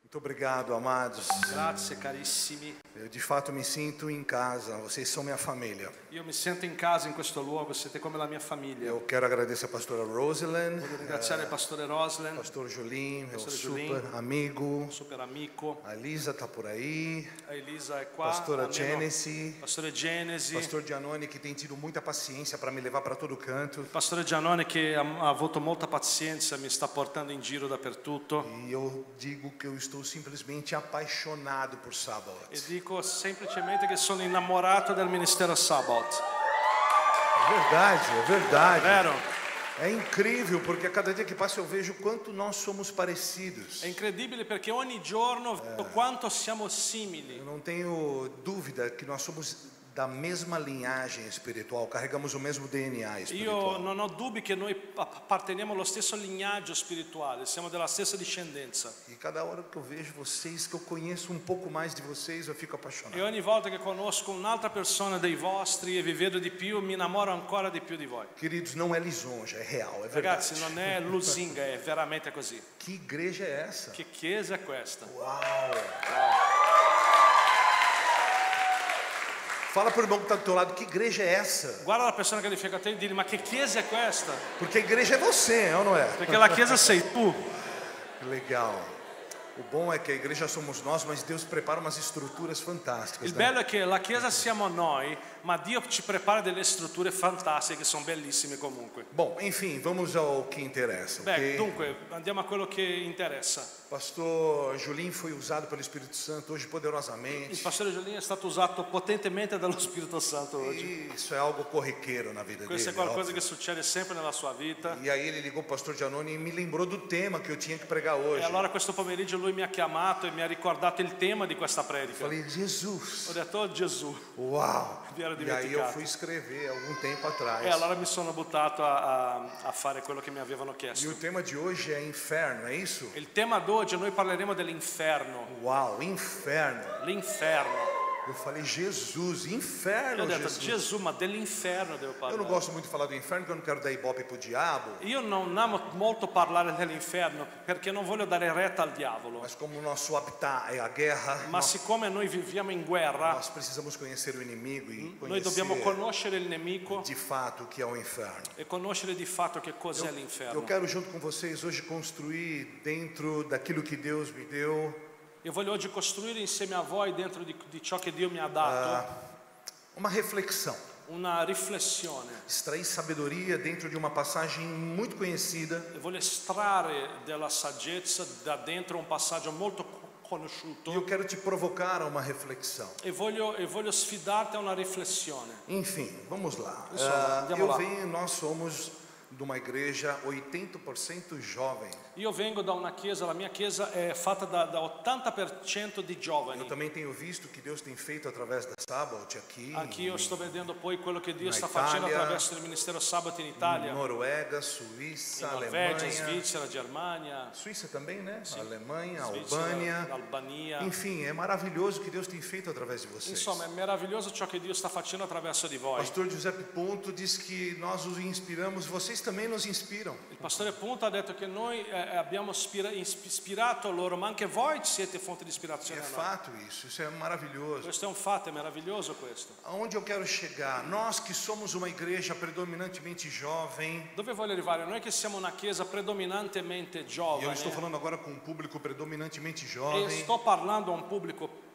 Muito obrigado, amados. Grazie carissimi. Eu de fato me sinto em casa, vocês são minha família. Io mi sento in casa in questo luogo, siete come la mia famiglia. Eu quero agradecer a pastora Rosalind, Voglio ringraziare il pastore Roslen, pastor Julim, meu Pastor super Julim. amigo. super amico. A Elisa está por aí. A Elisa è qua. Pastora almeno Genesi. Pastore Genesi. Pastor Giannone, que tem tido muita paciência para me levar para todo canto. Pastore Giannone che ha avuto molta pazienza, mi sta portando in giro dappertutto. E eu digo que eu estou simplesmente apaixonado por Sabbath. E dico semplicemente che sono innamorato del ministero Sabbath. É verdade, é verdade. Vero? É incrível porque a cada dia que passa eu vejo quanto nós somos parecidos. È incredibile perché ogni giorno vedo quanto siamo simili. Eu não tenho dúvida que nós somos da mesma linhagem espiritual, carregamos o mesmo DNA Io espiritual. non ho dubbi che noi apparteniamo allo stesso lignaggio spirituale, siamo della stessa discendenza. E cada hora que eu vejo vocês, que eu conheço um pouco mais de vocês, eu fico apaixonado. E ogni volta che conosco un'altra persona dei vostri e vi vedo di più, mi innamoro ancora di più di voi. Queridos, não é lisonja, é real, é verdade. Ragazzi, non è lusinga, è veramente così. Que igreja é essa? Che chiesa è questa? Uau! Fala para o irmão que está do teu lado, que igreja é essa? Guarda la persona che è di fianco a te e digli, ma che chiesa è questa? Porque a igreja é você, é ou não é? Perché la chiesa sei tu. Legal. O bom é que a igreja somos nós, mas Deus prepara umas estruturas fantásticas. Il né? bello è che la chiesa siamo noi, ma Dio ci prepara delle strutture fantastiche che sono bellissime comunque. Bom, enfim, vamos ao que interessa. Beh, ok? dunque, andiamo a quello che interessa. Pastor Julim foi usado pelo Espírito Santo hoje Il poderosamente. pastore Giuliano è stato usato potentemente dallo Spirito Santo oggi. E isso é algo corriqueiro na vida Questo è dele. qualcosa óbvio. che succede sempre nella sua vita. E aí ele ligou o pastor Giannone e me lembrou do tema que eu tinha que pregar hoje. E allora questo pomeriggio lui mi ha chiamato e mi ha ricordato il tema di questa predica. Falei, Jesus, Ho detto, oh Gesù. uau! Mi ero E aí eu dimenticato. fui escrever algum tempo atrás. E allora mi sono buttato a fare quello che mi avevano E chiesto. o tema de hoje é inferno, é isso? Il tema d'oggi noi parleremo dell'inferno. Uau, inferno. L'inferno. Eu falei, Jesus, Io inferno, ho detto, Jesus. Gesù, ma dell'inferno devo Eu não parlare. gosto muito de falar do inferno, porque eu não quero dar ibope pro diabo. Io non amo molto parlare dell'inferno perché non voglio dare retta al diavolo. Mas como o nosso habitat é a guerra, Ma siccome noi viviamo in guerra, nós precisamos conhecer o inimigo e noi dobbiamo conhecer conoscere il nemico de fato o que é o inferno. e conoscere di fatto che cos'è Eu l'inferno. quero junto com vocês hoje construir dentro daquilo que Deus me deu Io voglio oggi costruire insieme a voi dentro di ciò che Dio mi ha dato uma reflexão, una riflessione. extrair sabedoria dentro de uma passagem muito conhecida E voglio estrarre della saggezza da dentro un passaggio molto conosciuto e eu quero te provocar a uma reflexão. e voglio sfidarti a una riflessione. Enfim, vamos lá. Insomma, andiamo là. Nós somos de uma igreja 80% jovem. Io vengo da una chiesa, la mia chiesa è fatta da 80% di Eu giovani. também tenho visto que Deus tem feito através da Sabbath aqui, Anche io sto vedendo poi quello che Dio Na sta facendo Italia, attraverso il ministero Sabato in Italia, Noruega, Suíça, in Norvegia, Alemanha. Svizzera, Germania, Suíça também, né? Alemanha, Svizzera, Albânia. Albania. Enfim, é maravilhoso o que Deus tem feito através de vocês. Insomma, è meraviglioso ciò che Dio sta facendo attraverso di voi. Pastor Giuseppe Ponto diz que nós os inspiramos, vocês também nos inspiram. Il pastore Punta ha detto che noi abbiamo ispirato loro, ma anche voi siete fonte di É ispirazione a noi. fato isso é maravilhoso. Questo è un fatto, è meraviglioso questo. Aonde eu quero chegar? Nós que somos uma igreja predominantemente jovem, Dove voglio arrivare? Noi che siamo una chiesa predominantemente e eu giovane, estou falando agora com um público predominantemente e jovem, sto parlando a un pubblico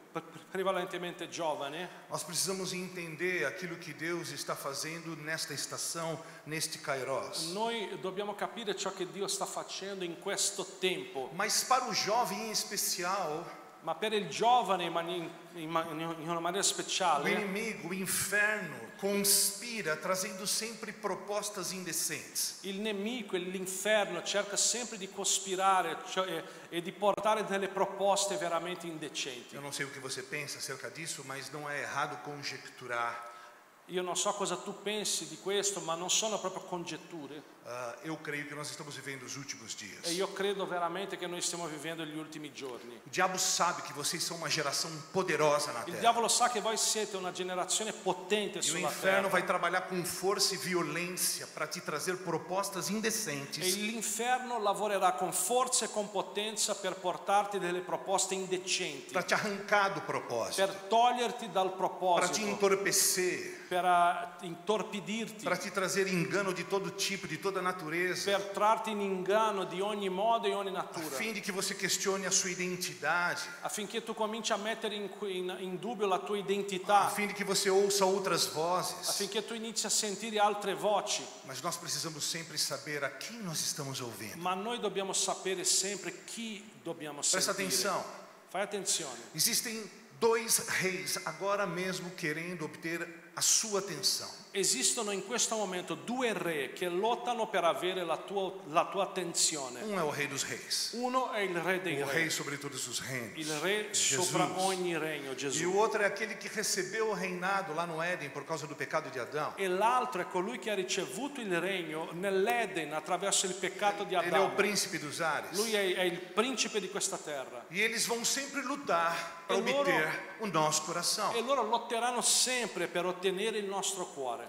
prevalentemente giovane, nós precisamos entender aquilo que Deus está fazendo nesta estação, neste Kairos. noi dobbiamo capire ciò che Dio sta facendo in questo tempo. Mas para o jovem em especial, Ma per il giovane in una maniera O speciale, inimigo, o inferno, conspira trazendo sempre propostas indecentes. il nemico e l'inferno cerca sempre di cospirare e di portare delle proposte veramente indecenti. Eu não sei o que você pensa acerca disso, mas não é errado conjecturar. Io non so cosa tu pensi di questo, ma non sono proprio congetture. Eu creio que nós estamos vivendo os últimos dias. E io credo veramente che noi stiamo vivendo gli ultimi giorni. O diabo sabe que vocês são uma geração poderosa na Il terra. diavolo sa che voi siete una generazione potente E o sulla inferno terra. vai trabalhar com força e violência para te trazer propostas E indecentes, l'inferno lavorerà con forza e con potenza per portarti delle proposte indecenti, para te arrancar do propósito, per toglierti dal para te proposito, entorpecer, per intorpidirti, para te trazer engano de todo tipo, de toda natureza, per trarti in inganno di ogni modo e ogni a natura, fim de que você questione a sua identidade, affinché tu cominci a mettere in dubbio la tua a identità, fim de que você ouça outras vozes. affinché tu inizi a sentire altre voci. Mas nós precisamos sempre saber a quem nós estamos ouvindo. Ma noi dobbiamo sapere sempre chi dobbiamo Presta sentire. atenção. Fai attenzione. Existem dois reis agora mesmo querendo obter a sua atenção. Esistono in questo momento due re che lottano per avere la tua attenzione. Um é o rei dos reis, Uno è il re dei o rei re, sobre todos os reinos, il re Jesus. sopra ogni regno, E Gesù. o outro é aquele que recebeu o reinado lá no Éden por causa do pecado de Adão. E l'altro è colui che ha ricevuto il regno nell'Eden attraverso il peccato di Ele é o Adamo. príncipe dos ares. Lui è il principe di questa terra. E eles vão sempre lutar para E loro- obter o nosso coração. E loro lotteranno sempre per ottenere il nostro cuore.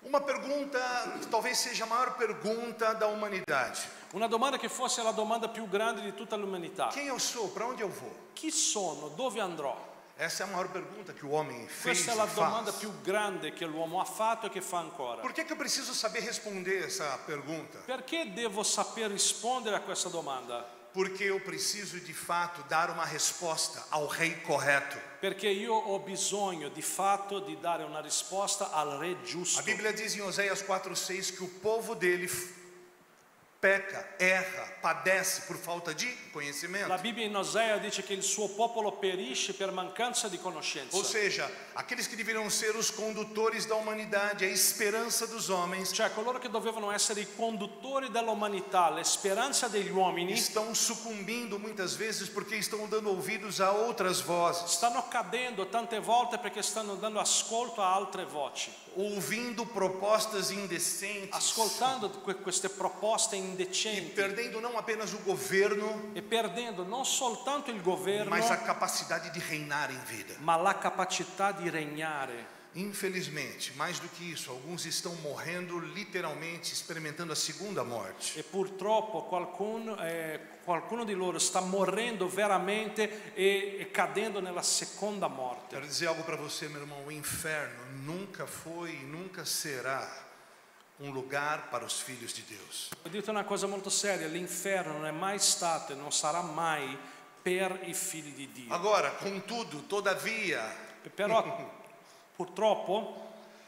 Uma pergunta que talvez seja a maior pergunta da humanidade. Una domanda che fosse la domanda più grande di tutta l'umanità. Quem eu sou? Para onde eu vou? Chi sono? Dove andrò? Essa é a maior pergunta que o homem fez Questa è e la domanda faz. più grande che l'uomo ha fatto e che fa ancora. Por que eu preciso saber responder essa pergunta? Perché devo saper rispondere a questa domanda? Porque eu preciso de fato dar uma resposta ao rei correto. Perché io ho bisogno di fatto di dare una risposta al re giusto. A Bíblia diz em Oséias 4:6 que o povo dele peca, erra, padece por falta de conhecimento. La Bibbia in Osea dice che il suo popolo perisce per mancanza di conoscenza. Ou seja, aqueles que deveriam ser os condutores da humanidade, a esperança dos homens, Cioè coloro che dovevano essere i conduttori dell'umanità, l'esperanza degli uomini, estão sucumbindo muitas vezes porque estão dando ouvidos a outras vozes, stanno cadendo tante volte perché stanno dando ascolto a altre voci, ouvindo propostas indecentes ascoltando queste proposte e indecenti perdendo não apenas o governo, e perdendo non soltanto il governo, mas a capacidade de reinar em vida. ma la capacità di regnare. Infelizmente, mais do que isso, alguns estão morrendo literalmente, experimentando a segunda morte. E purtroppo qualcuno di loro sta morendo veramente e cadendo nella seconda morte. Quero dizer algo para você, meu irmão: o inferno nunca foi e nunca será um lugar para os filhos de Deus. Ho detto una cosa molto seria: l'inferno non è mai stato e non sarà mai per i figli di Dio. Agora, contudo, todavia, Però purtroppo,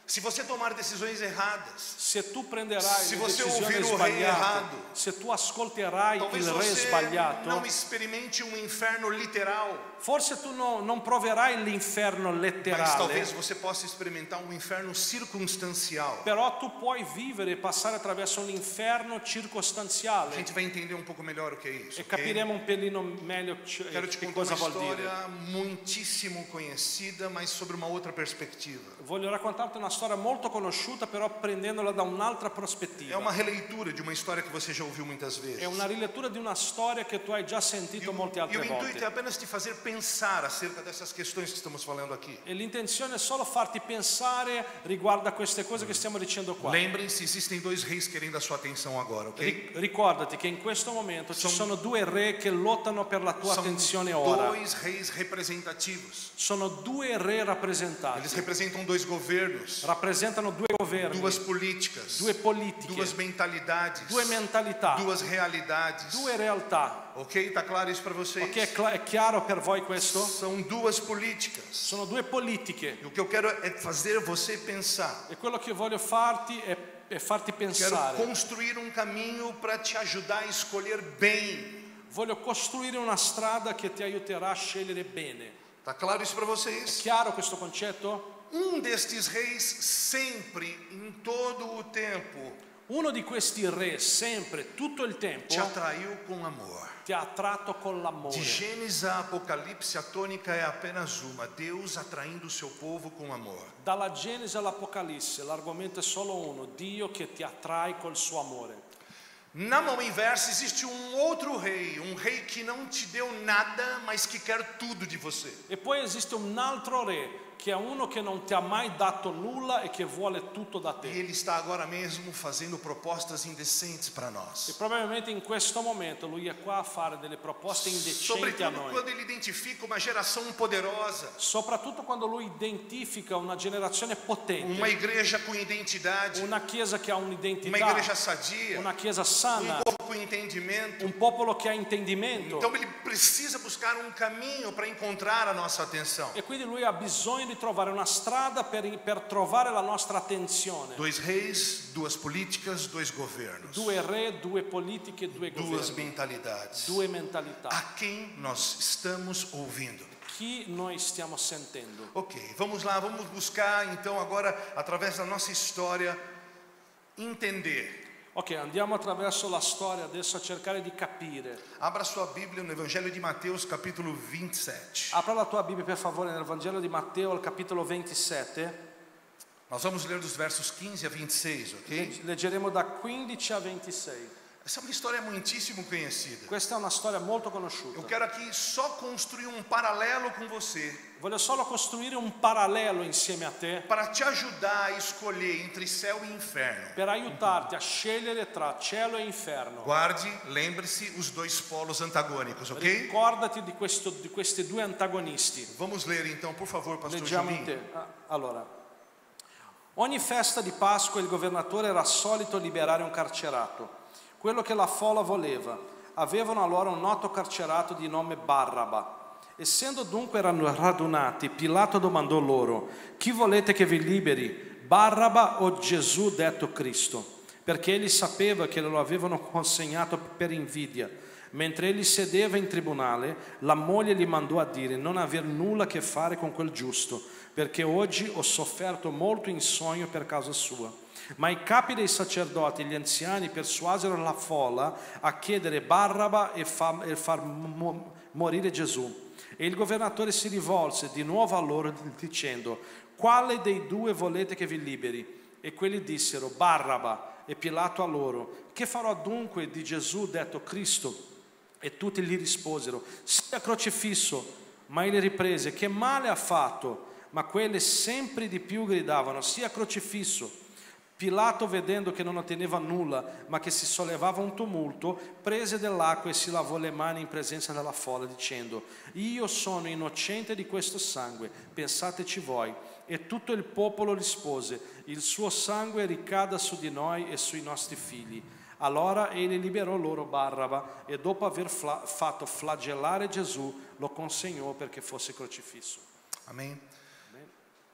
se você tomar decisões erradas, se tu prenderai se le você decisioni ouvir o rei sbagliate, errado, se tu ascolterai talvez il re você sbagliato, não experimente um inferno literal, forse tu non proverai l'inferno mas letterale, talvez você possa experimentar um inferno circunstancial. però tu puoi vivere e passare attraverso un inferno A circostanziale gente vai entender um pouco melhor o que é isso. e ok? capiremo un pelino meglio Quero te che contar uma cosa vuol dire. história muitíssimo conhecida, mas sobre uma outra perspectiva. Voglio raccontarti una storia molto conosciuta, però prendendola da un'altra É prospettiva. uma releitura de uma história que você já ouviu muitas vezes. È una rilettura di una storia che tu hai già sentito molte E o altre intuito é volte. apenas te fazer pensar acerca dessas questões que estamos falando aqui. E l'intenzione è solo farti pensare riguardo a queste cose che stiamo dicendo qua. Lembrem-se, existem dois reis querendo a sua atenção agora, ok? Ricordati che in questo momento ci sono due re che lottano per la tua São attenzione ora. dois reis representativos. Sono due re Eles rappresentati. representam dois governos, Rappresentano due governi, duas políticas, due politiche, duas mentalidades, due mentalità, duas realidades. due realtà. Ok? Tá claro isso para vocês? Ok, è chiaro per voi questo? São duas políticas. Sono due politiche. E o que eu quero é fazer você pensar. E quello che voglio farti è farti Quero pensare. construir um caminho para te ajudar a escolher bem. Voglio costruire una strada che ti aiuterà a scegliere bene. Tá claro isso para vocês? Chiaro questo concetto? Destes reis sempre, em todo o tempo, Uno di questi re, sempre, tutto il tempo, te atraiu com amor. ti ha attratto con l'amore. De Gênesis a Apocalipse, a tônica é apenas uma: Deus atraindo o seu povo com amor. Dalla Genesi all'Apocalisse, l'argomento è solo uno: Dio che ti attrae col suo amore. Na mão inversa existe outro rei, rei que não te deu nada, mas que quer tudo de você. E poi esiste un altro re, che è uno che non ti ha mai dato nulla e che vuole tutto da E te. ele está agora mesmo fazendo propostas indecentes para E nós. probabilmente in questo momento lui è qua a fare delle proposte indecenti a Sobretudo noi. quando ele identifica uma geração poderosa, Soprattutto quando lui identifica una generazione potente, uma igreja com identidade, una chiesa che ha uma un'identità, igreja sadia, una chiesa sana, povo com entendimento. un popolo che ha intendimento. Então ele precisa buscar caminho para encontrar a nossa atenção. E quindi lui ha bisogno di trovare una strada per trovare la nostra attenzione. 2 reis, 2 políticas, 2 governos, 2 re, 2 politiche, 2 2 governi, mentalidades. 2 mentalità. A quem nós estamos ouvindo? Chi noi stiamo sentendo? Ok, vamos lá, vamos buscar então agora, através da nossa história, entender. Ok, andiamo attraverso la storia adesso a cercare di capire. Abra sua Bíblia no Evangelho de Mateus, capítulo 27. Apra la tua Bibbia per favore nel Vangelo di Matteo al capitolo 27. Nós vamos ler dos versos 15 a 26, ok? Leggeremo da 15 a 26. Essa é uma história muitíssimo conhecida. Questa è una storia molto Eu conosciuta. quero aqui só construir paralelo com você, Voglio solo costruire un parallelo insieme a te para te ajudar a escolher entre céu e inferno. per aiutarti a scegliere tra cielo e inferno. Guarde, lembre-se os 2 polos antagônicos, ok? Ricordati di questi 2 antagonisti. Vamos ler então, por favor, pastor Leggiamo in Julinho. te. Allora, ogni festa di Pasqua il governatore era solito liberare un carcerato, quello che la folla voleva. Avevano allora un noto carcerato di nome Barraba. Essendo dunque erano radunati, Pilato domandò loro: chi volete che vi liberi, Barraba o Gesù detto Cristo? Perché egli sapeva che lo avevano consegnato per invidia. Mentre egli sedeva in tribunale, la moglie gli mandò a dire: non aver nulla a che fare con quel giusto, perché oggi ho sofferto molto in sogno per causa sua. Ma i capi dei sacerdoti e gli anziani persuasero la folla a chiedere Barraba e far morire Gesù. E il governatore si rivolse di nuovo a loro dicendo: quale dei 2 volete che vi liberi? E quelli dissero: Barraba. E Pilato a loro: che farò dunque di Gesù detto Cristo? E tutti gli risposero: sia crocifisso. Ma egli riprese: che male ha fatto? Ma quelle sempre di più gridavano: sia crocifisso. Pilato, vedendo che non otteneva nulla, ma che si sollevava un tumulto, prese dell'acqua e si lavò le mani in presenza della folla, dicendo: io sono innocente di questo sangue, pensateci voi. E tutto il popolo rispose: il suo sangue ricada su di noi e sui nostri figli. Allora egli liberò loro Barraba e dopo aver fatto flagellare Gesù lo consegnò perché fosse crocifisso. Amém?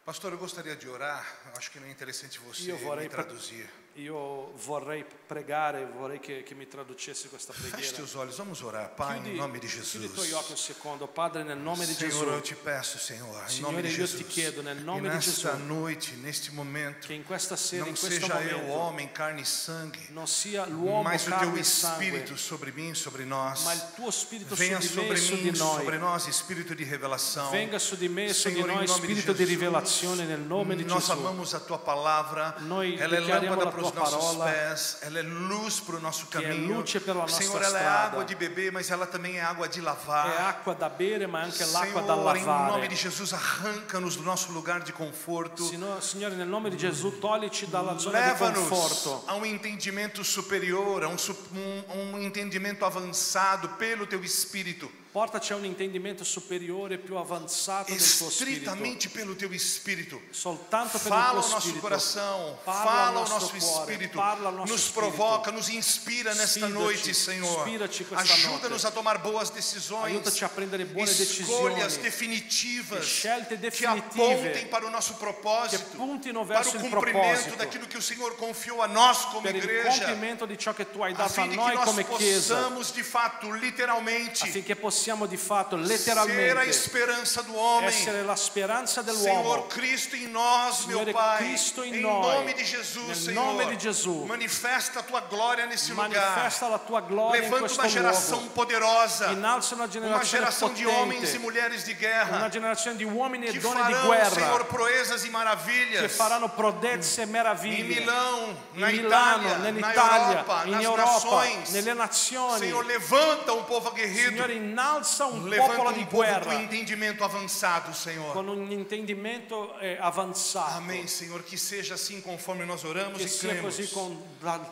Pastor, eu gostaria de orar. Acho que não é interessante você Io vorrei me traduzir. Io vorrei pregare, vorrei che mi traducesse questa Feche preghiera. teus olhos, vamos orar. Pai, em nome de Chiudi i tuoi occhi un Jesus. secondo. Padre, nel nome di Gesù, Senhor, eu te peço, Senhor, em nome Signore, de io Jesus. ti chiedo nel E nome di Gesù nesta noite, neste momento, che in questa sera, não in questo seja eu, momento, homem, carne e sangue, non sia l'uomo mas o teu carne e sangue, Espírito sobre mim, sobre nós. ma il tuo spirito Venha su di me sobre e su di mim, noi. sobre nós, Espírito de revelação. Venga su di me e su di Senhor, noi, em nome de spirito di Jesus, rivelazione nel nome di nós Gesù. amamos a tua palavra, Noi ela é dichiariamo lâmpada la para os tua nossos parola, pés, ela é luz para o nosso che è caminho. luce per la nostra Senhor, ela é strada. água de beber, mas ela também é água de È lavar. acqua da bere, ma anche l'acqua da Senhor, em nome lavare. de Jesus, arranca-nos do nosso lugar de conforto. Signore, nel nome di Gesù, toglici dalla zona di Leva-nos conforto. a entendimento superior, a um entendimento avançado pelo teu Espírito. Portaci a un intendimento superiore, più avanzato del tuo spirito. Estritamente pelo teu Espírito. Soltanto per il Fala tuo ao nosso spirito. coração, Parla fala ao ao nosso nosso cuore, espírito, parla ao nosso nos spirito. provoca, nos inspira nesta Sfidaci, noite, Senhor. ispiraci questa Ajuda-nos notte. a tomar boas decisões, Aiutaci a prendere buone escolhas decisioni, definitivas, scelte que apontem definitive, para o nosso che propósito, puntino para verso o il cumprimento proposito, daquilo que o Senhor confiou a nós como per il igreja, compimento di ciò che tu hai a dato a fim de que noi nós come Chiesa, possamos de fato, literalmente, affinché possiamo di fatto, ser a letteralmente, esperança do homem. essere la speranza Senhor dell'uomo. Cristo em nós, meu Signore Pai, Cristo in em noi, nome de Jesus, nel Senhor, nome di Gesù, manifesta a Tua glória nesse lugar, manifesta la tua gloria in levanta questo uma geração luogo, poderosa, innalza una uma generazione geração de homens e potente, mulheres de una guerra, generazione di uomini e que donne di farão, guerra, Senhor, proezas e che maravilhas, faranno prodezze e em meraviglie Milão, na in Milano, Itália, na nell'Italia, Europa, in nas Europa, nações. nelle nazioni. Senhor, levanta um povo aguerrido, Signore, innalza un levanta popolo di um povo com guerra entendimento avançado, Senhor. con un intendimento avanzato. Amém, Senhor, que seja assim conforme nós oramos Che e sia cremos. così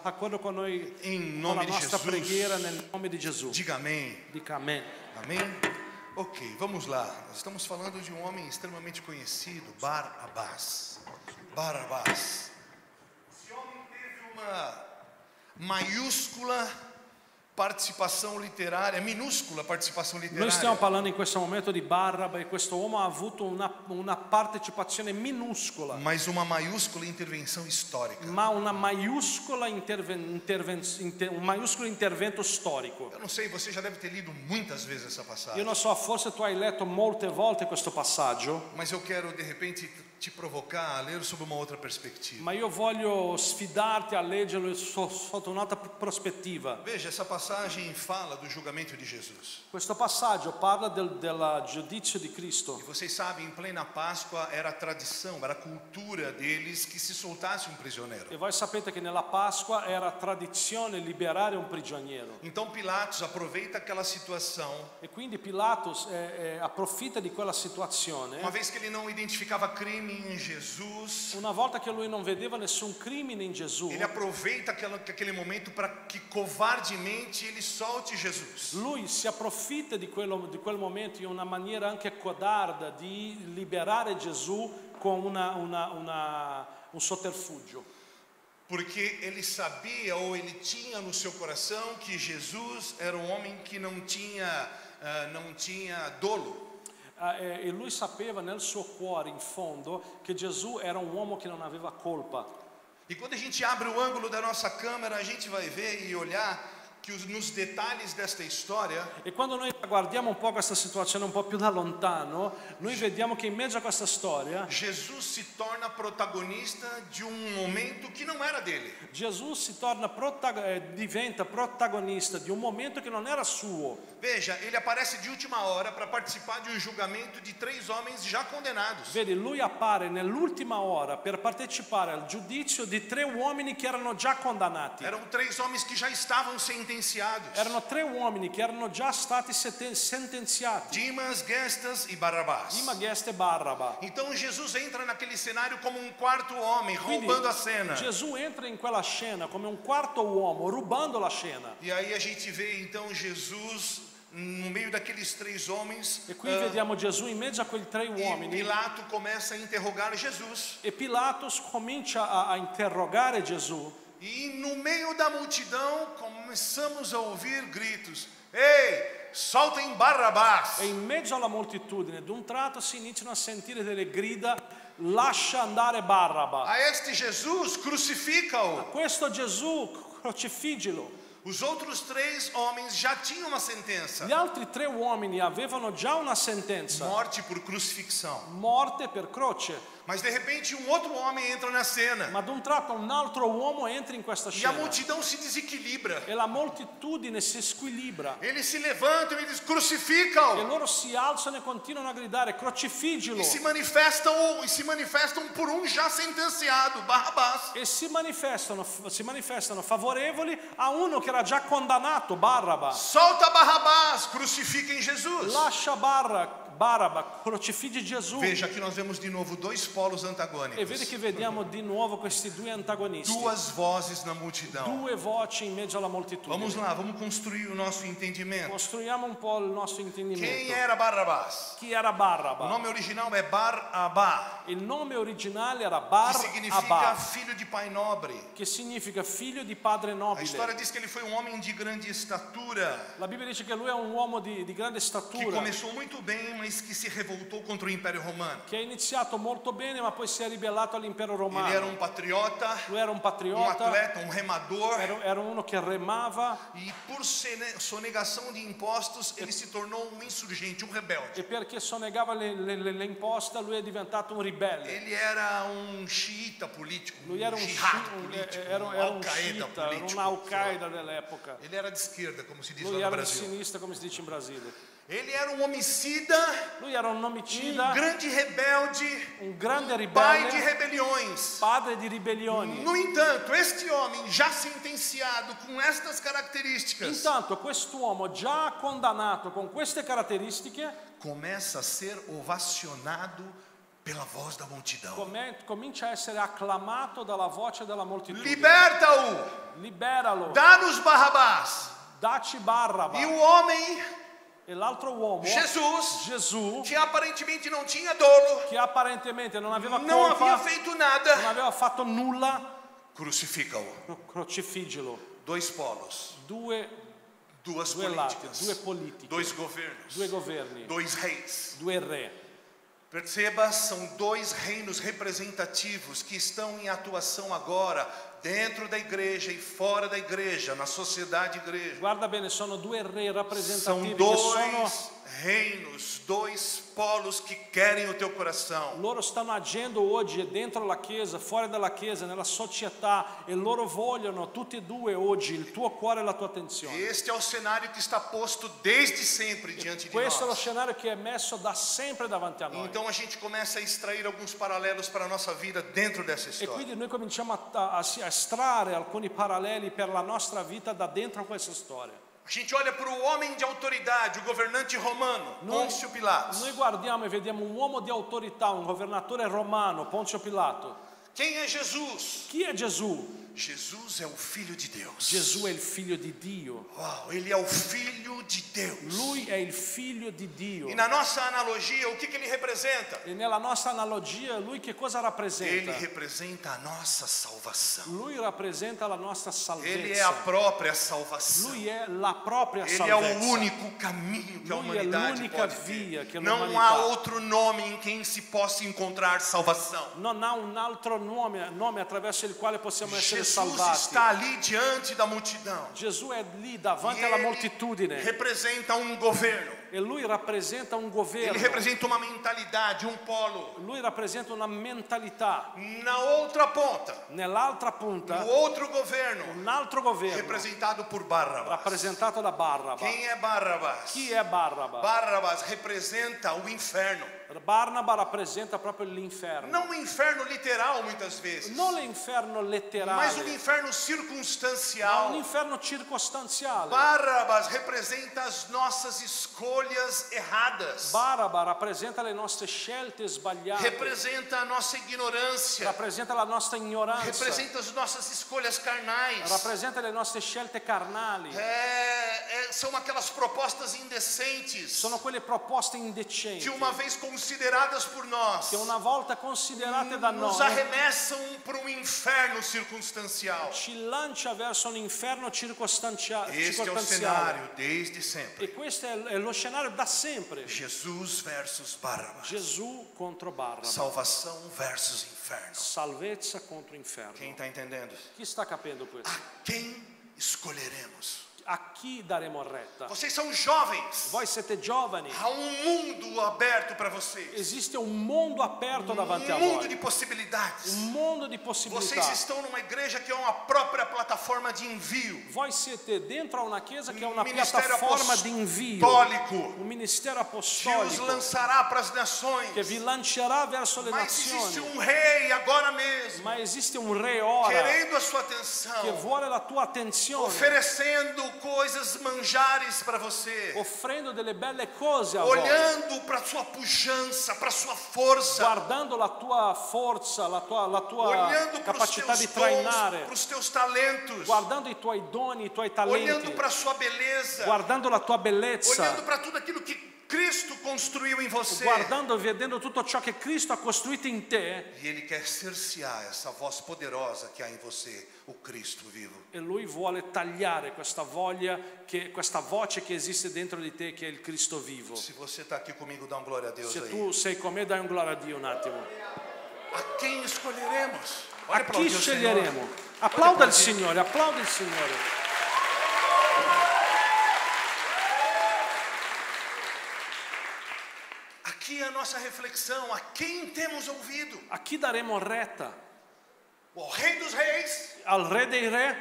d'accordo con noi, Em con la nome de nostra Jesus. preghiera nel nome di Gesù. Diga amém. Dica amen. Amém? Ok, vamos lá. Nós estamos falando de um homem extremamente conhecido, Barrabás. Barrabás. Esse homem teve uma maiúscula participação literária, minúscula participação Noi literária. stiamo parlando in questo momento di Barraba e questo uomo ha avuto una partecipazione minuscola, Mas uma maiúscula intervenção histórica. ma una maiuscola un maiuscolo intervento storico. Eu não sei, você já deve ter lido muitas vezes essa Io passagem. non so, forse tu hai letto molte volte questo passaggio, Mas eu quero, de repente, te provocar a ler sob uma outra perspectiva. ma io voglio sfidarti a leggerlo sotto un'altra prospettiva. Veja, essa passagem fala do julgamento de Jesus. Questo passaggio parla del giudizio di E Cristo. vocês sabem, em plena Páscoa era a tradição, era a cultura deles que se soltasse um prisioneiro. E voi sapete che nella Pasqua era tradizione liberare un prigioniero. Então Pilatos aproveita aquela situação, E quindi Pilatos approfitta di quella situazione. uma vez que ele não identificava crime em Jesus, Una volta che lui non vedeva nessun crimine in Gesù, ele aproveita aquele momento para que covardemente ele solte Jesus. lui si approfitta di quel momento in una maniera anche codarda di liberare Gesù con un sotterfugio. Porque ele sabia ou ele tinha no seu coração que Jesus era um homem que não tinha dolo. E lui sapeva nel suo cuore, in fondo, che Gesù era un uomo che non aveva colpa. E quando a gente abre o ângulo da nossa câmera, a gente vai ver e olhar que nos detalhes desta história, E quando noi guardiamo un po' questa situazione un po' più da lontano, noi vediamo che in mezzo a questa storia Jesus se torna protagonista de um momento que não era dele. Gesù diventa protagonista di un momento che non era suo. Veja, ele aparece de última hora para participar de um julgamento de 3 homens já condenados. Vedi, lui appare nell'ultima ora per partecipare al giudizio di 3 uomini che erano già condannati. Eram 3 homens que já estavam sentenciados. Erano 3 uomini che erano già stati sentenziati. Dimas, Gestas e Barrabás. Dima, Gesta e Barraba. Então Jesus entra naquele cenário como um quarto homem, Quindi roubando a cena. Gesù entra in quella scena come un quarto uomo, rubando la scena. E aí a gente vê então Jesus no meio daqueles 3 homens. E qui vediamo Gesù in mezzo a quei 3 E uomini. Pilato começa a interrogar Jesus. E Pilatos comincia a interrogare Gesù. E no meio da multidão começamos a ouvir gritos: Ei, soltem Barrabás! E in mezzo alla moltitudine, d'un tratto si iniziano a sentire delle grida: lascia andare Barraba. A este Jesus, crucifica-o! Questo Gesù, crocifiggilo. Os outros 3 homens já tinham uma sentença: Gli altri 3 uomini avevano già una sentenza: morte por crucifixão. morte per croce. Mas de repente um outro homem entra na cena. Ma d'un tratto un altro uomo entra in questa E a scena. multidão se desequilibra. E la moltitudine si squilibra. Eles se levantam e diz: E crucifica-o! loro si alzano e continuano a gridare: crocifiggilo. E se manifestam por um já sentenciado, Barrabás. E si manifestano favorevoli a uno che era già condannato, Barraba. Solta Barrabás, crucifiquem Jesus. Lascia Baraba, crocifigge Gesù. Veja, aqui nós vemos de novo dois polos E vede antagônicos. che vediamo di nuovo questi due antagonisti. Duas vozes na multidão. Due voci in mezzo alla moltitudine. Vamos lá, vamos construir o nosso entendimento. Costruiamo un po' il nostro intendimento. Quem era Barrabás? Chi era O Barraba? nome original é Bar-Abá, Il nome originale era que significa Bar-Abba, filho de pai nobre. che significa figlio di padre A nobile. história diz que ele foi um homem de grande estatura, La Bibbia dice che lui è un uomo di grande que statura, começou muito bem, mas que se revoltou contra o Império Romano. che ha iniziato molto bene ma poi si è ribellato all'impero Ele era romano. patriota, Lui era un um patriota, atleta, remador, era uno che remava e por sonegação de impostos ele se tornou um insurgente, um rebelde. e perché sonnegava le imposte lui è diventato un ribelle. Ele era um xiita político, Lui era un jihad político, era un Al-Qaeda sciita, era un político. Al-Qaeda dell'epoca. Ele era de esquerda, como se diz Lui lá no era di Brasil. sinistra come si dice in Brasile. Ele era um homicida, Lui era un omicida, grande rebelde, un grande pai de ribelle, rebeliões. padre di ribellioni. No entanto, este homem já sentenciado com estas características Intanto quest'uomo già condannato con queste caratteristiche começa a ser ovacionado pela voz da multidão. comincia a essere acclamato dalla voce della moltitudine. Liberta-o, Liberalo, dá-nos Barrabás. dacci Barraba. E o homem, E l'altro uomo, Jesus, Gesù, que aparentemente não tinha dolo, che apparentemente non aveva não havia colpa, feito non nada, aveva fatto nulla, crucifica-o. crocifiggilo. Dois polos, Duas duas lati, políticas, due politiche, dois governos, due governi, dois reis. due re. Perceba, são dois reinos representativos que estão em atuação agora, dentro da igreja e fora da igreja, na sociedade igreja. Guarda bene, sono due re São rappresentativi che sono, dois reinos, dois polos que querem o teu coração. loro stanno agendo oggi dentro la Chiesa, fuori dalla Chiesa, nella società e loro vogliono tutti e due oggi il tuo cuore e la tua attenzione. Este é o cenário que está posto desde sempre diante de Questo è lo nós. scenario che è messo da sempre davanti a noi. Então a gente começa a extrair alguns paralelos para a nossa vida dentro dessa E história. quindi noi cominciamo a estrarre alcuni paralleli per la nostra vita da dentro questa storia. A gente olha para o homem de autoridade, o governante romano, Pôncio Pilatos. Noi guardiamo e vediamo un uomo di autorità, un governatore romano, Ponzio Pilato. Quem é Jesus? Chi è Gesù? Jesus é o Filho de Deus. Gesù è il figlio di Dio. Uau, ele é o Filho de Deus. Lui è il figlio di Dio. E na nossa analogia, o que ele representa? E nella nostra analogia, lui che cosa Ele rappresenta? representa a nossa salvação. Lui rappresenta la nostra Ele é a salvezza. própria salvação. Lui è la propria Ele é o salvezza. único caminho que a Lui é humanidade l'unica pode via ter. que Não l'umanità- há outro nome em quem se possa encontrar salvação. Non ha un altro nome attraverso il quale possiamo essere Jesus salvati. está ali diante da multidão. Gesù è lì davanti E alla ele moltitudine representa um governo. e lui rappresenta un Ele governo. representa uma mentalidade, um polo. Lui rappresenta una mentalità. Na outra ponta, Nell'altra punta, o outro governo, un altro governo representado por Barrabás. rappresentato da Barraba. Quem é Barrabás? Chi è Barraba? Barrabás representa o inferno. Barnaba rappresenta proprio l'inferno. Não o inferno literal, muitas vezes, Non l'inferno mas o letterale, inferno ma circunstancial. un inferno circostanziale. Barrabás representa as nossas escolhas erradas. Baraba rappresenta le nostre scelte sbagliate, Representa a nossa ignorância. rappresenta la nostra ignoranza, Representa as nossas escolhas carnais. rappresenta le nostre scelte carnali. São aquelas propostas indecentes Sono quelle proposte indecenti que uma vez consideradas por nós che una volta considerate da nos noi arremessam para um inferno circunstancial. ci lancia verso un inferno Este é o circostanziale. cenário desde sempre. E questo è lo scenario da sempre. Jesus versus Barrabás. Gesù contro Barraba, Salvação versus inferno. salvezza contro inferno. Quem está entendendo? Chi sta capendo questo? A quem escolheremos? A chi daremo retta? Vocês são jovens. Voi siete giovani, Há mundo aberto para vocês. esiste un mondo aperto davanti a Mundo de voi, possibilidades. un mondo di Vocês possibilità. estão numa igreja que é uma própria plataforma de envio. Voi siete dentro a una chiesa che è una Ministério piattaforma di invio, apostólico un ministero que os apostolico lançará para as nações. che vi lancerà verso le Mas existe nazioni. um rei agora mesmo, Ma esiste un re ora querendo a sua che atenção, vuole la tua attenzione, oferecendo coisas, manjares para você, offrendo delle belle cose a voi, olhando para a sua pujança, para a sua força, guardando la tua forza, la tua olhando para os capacità teus di dons, trainare, para os teus talentos, guardando i tuoi doni, i tuoi talenti, olhando para a sua beleza, guardando la tua bellezza, olhando para tudo aquilo que Cristo construiu em você. guardando e vedendo tutto ciò che Cristo ha costruito in te, E Ele quer cercear essa voz poderosa que há em você, o Cristo vivo. e Lui vuole tagliare questa voce che esiste dentro di te, che è il Cristo vivo. Se você está aqui comigo, dá glória a Deus Se aí. tu sei con me, dai un gloria a Dio un attimo. A quem escolheremos? A Olha para chi o Senhor. sceglieremo? Applauda il Signore, applauda il Signore. Aqui é a nossa reflexão. A quem temos ouvido? A chi daremo retta? O Rei dos Reis Al Re dei Re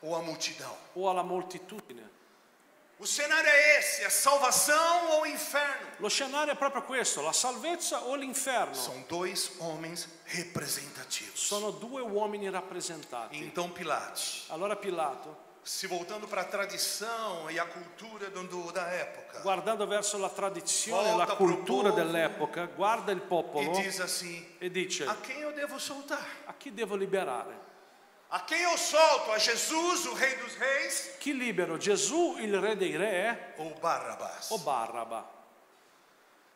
ou a multidão? o alla moltitudine? O cenário é esse: é salvação ou inferno? Lo scenario è proprio questo, la salvezza o l'inferno. São dois homens representativos. Sono due uomini rappresentati. Então Pilatos, Allora Pilato, se voltando para a tradição e a cultura da época, guardando verso la tradizione e Volta la pro cultura povo dell'epoca, guarda il e popolo diz assim: e dice: a quem eu devo soltar? a chi devo liberare? A quem eu solto? A Jesus, o Rei dos Reis, Chi libero? Gesù, il Re dei Re, ou Barrabás? o Barraba?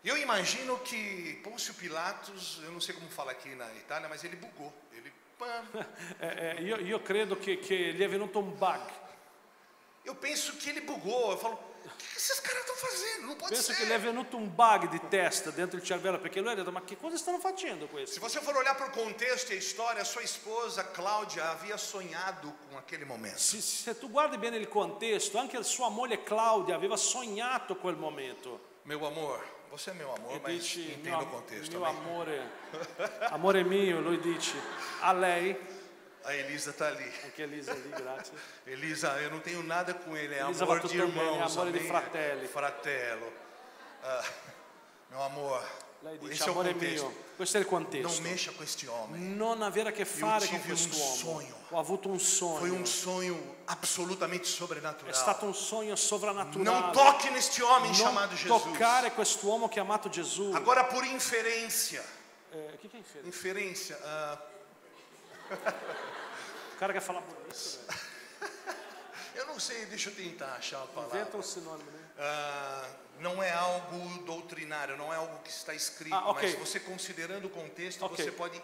Eu imagino que Pôncio Pilatos, eu não sei como fala aqui na Itália, mas ele bugou. Ele, Io credo che gli è venuto un bug. eu penso que ele bugou. Eu falo, o que esses caras estão fazendo? Não pode Penso ser. che gli è venuto un bug di testa dentro il cervello, perché lui ha detto: ma che cosa stanno facendo Se questi? você for olhar para o contexto e a história, sua esposa Cláudia havia sonhado com aquele momento. Se tu guardi bene il contesto, anche sua moglie Claudia aveva sognato quel momento. Meu amor, você é meu amor, E mas dice: entenda o contexto. mio Amém? amore mio, lui dice a lei, A Elisa está ali. anche Elisa lì, grazie. Elisa, eu não tenho nada com ele, é Elisa amor va de tutto bene, irmãos. amore di amém? fratelli. Fratello. Meu amor, Lei dice: esse é o amore contexto. mio, questo è il Não contesto. mexa com este homem. Non avere a che fare con tive un quest'uomo. sogno. Ho avuto un Foi sogno. sonho absolutamente È sobrenatural. stato un sogno Não sovrannaturale. toque neste homem chamado Non Jesus. toccare quest'uomo chiamato Gesù. Agora, por inferência. Chi che è inferno? Inferência. O cara che fa la bonita, velho. Eu não sei, deixa eu tentar achar a Inventa palavra. un sinonimo, né? Não é algo doutrinário, não é algo que está escrito, ok. mas você considerando o contexto, Ok. você pode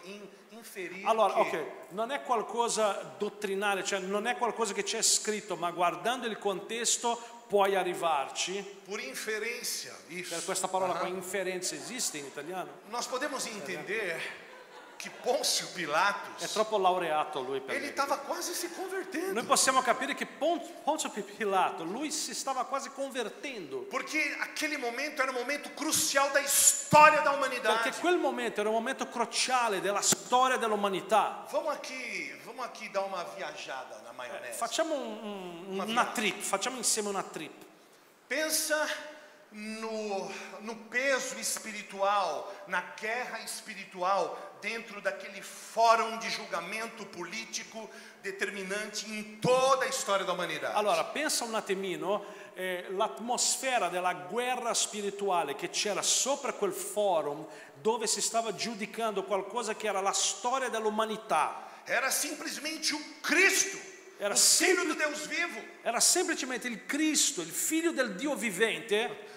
inferir Allora, que ok, non è qualcosa dottrinale, cioè non è qualcosa che c'è scritto, ma guardando il contesto puoi arrivarci. por inferência, isso. Per questa parola qua, Aham. inferenza, esiste in italiano? Nós podemos entender que Pôncio Pilatos, È troppo laureato lui per ele me. estava quase se convertendo. Noi possiamo capire che Ponzio Pilato, lui si stava quasi convertendo, Porque aquele momento era um momento crucial da história da humanidade. perché quel momento era un momento cruciale della storia dell'umanità. Vamos aqui dar uma viajada na maionese. Facciamo una trip, facciamo insieme una trip. Pensa no peso espiritual, na guerra espiritual, dentro daquele fórum de julgamento político determinante em toda a história da humanidade. Allora, pensa un attimino l'atmosfera della guerra spirituale che c'era sopra quel forum dove si stava giudicando qualcosa che era la storia dell'umanità. Era simplesmente o Cristo, Era o Filho do Deus vivo, Era semplicemente il Cristo, il figlio del Dio vivente,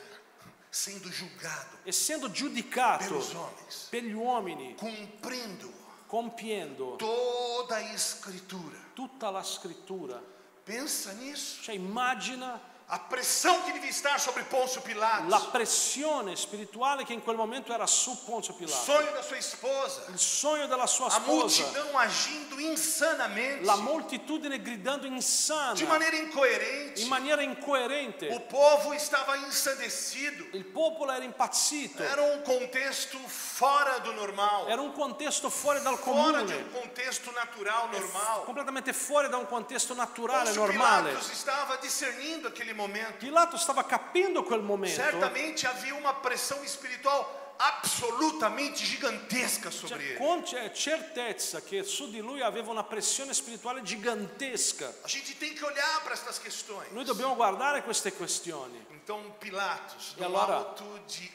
sendo julgado essendo giudicato pelos homens, per gli uomini, cumprindo compiendo toda a Escritura. tutta la scrittura. Pensa nisso. Cioè immagina A pressão que devia estar sobre Pôncio Pilatos. la pressione spirituale che in quel momento era su Ponzio O Pilato. sonho da sua esposa. Il sogno della sua A sposa, multidão agindo insanamente. la moltitudine gridando insana, De maneira incoerente. in maniera incoerente. O povo estava ensandecido. Il popolo era impazzito, Era um contexto fora do normal. era un contesto fuori dal Fora de comune, um contexto natural, normal. completamente fuori da un contesto naturale, Pôncio normale. Pilatos estava discernindo aquele momento. Pilato stava capendo quel momento. Certamente havia uma pressão espiritual absolutamente gigantesca sobre ele. C'è certezza che su di lui aveva una pressione spirituale gigantesca. A gente tem que olhar para essas questões. Noi dobbiamo guardare queste questioni. Então, Pilatos, E no allora- alto de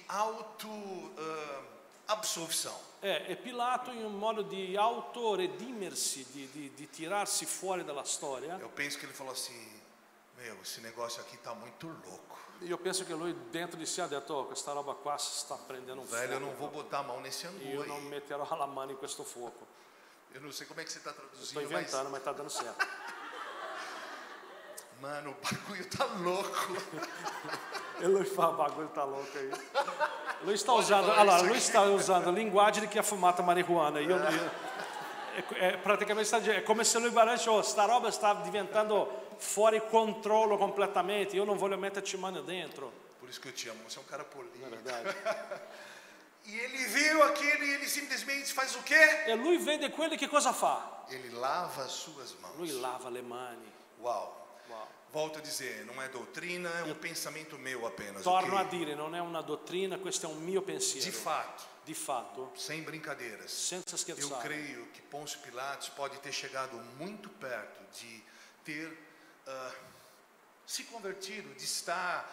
absolvição. E Pilato, in un modo di autoredimersi, di tirarsi fuori dalla storia, Eu penso que ele falou assim: meu, esse negócio aqui tá muito louco. io penso che lui dentro di sé ha detto: "Oh, questa roba qua si sta prendendo un Velho, eu não fuoco. vou botar a mão nesse angu Io non aí. metterò la mano in questo fuoco." Eu não sei como é que você está Sto traduzindo, mas, inventando, ma sta dando certo. mano, o bagulho tá louco. E lui fa: "Bagulho tá louco aí." Lui sta Pode usando, falar allora, isso lui aqui. sta usando linguagem di chi ha fumato marijuana. Praticamente è come se lui guardasse: "Oh, sta roba sta diventando fuori controllo completamente, io non voglio metterci mano dentro." Por isso que eu te amo, você é um cara Non è polido. verdade? E ele viu aquele, ele simplesmente faz o quê? E lui vede quelli, che cosa fa? Ele lava as suas mãos. Lui lava le mani. Uau. Wow. Volto a dizer, não é doutrina, é um pensamento meu apenas. Torno a ok? dire, non è una dottrina, questo è un mio pensiero. De fato, Di fatto, sem brincadeiras, senza eu scherzare, creio que Pôncio Pilatos pode ter chegado muito perto de ter se convertido, de estar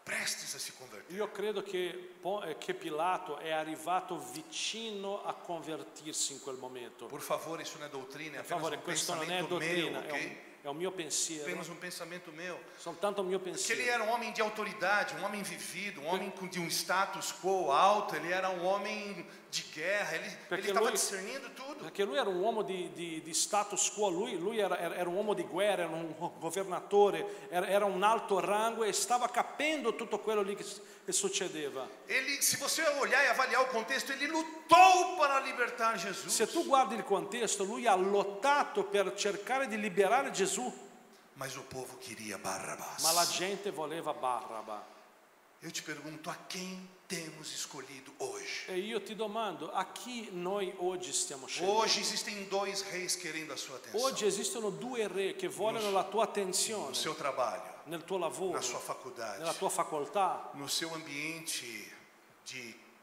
prestes a se converter. io credo che Pilato è arrivato vicino a convertirsi in quel momento. Por favor, isso não é doutrina, é Per apenas favore, um questo non è pensamento dottrina, meu, ok? è un mio pensiero, Apenas um pensamento meu. soltanto un mio Que ele pensiero. era um homem de autoridade, um homem vivido, um homem de um status quo alto, ele era um homem de guerra, ele Perché estava lui- discernindo tudo. Perché lui era un uomo di status quo, lui era un uomo di guerra, era un governatore, era un alto rango e stava capendo tutto quello lì che succedeva. Ele, se você olhar e avaliar o contexto, ele lutou para libertar Jesus. Se tu guardi il contesto, lui ha lottato per cercare di liberare Gesù, Mas o povo queria Barrabás. ma la gente voleva Barraba. Eu te pergunto, a quem temos escolhido hoje? E io ti domando, a chi noi oggi stiamo scegliendo? Hoje existem dois reis querendo a sua atenção. Oggi esistono due re che vogliono la tua No attenzione seu trabalho, nel tuo lavoro, na sua faculdade, nella tua facoltà, no seu ambiente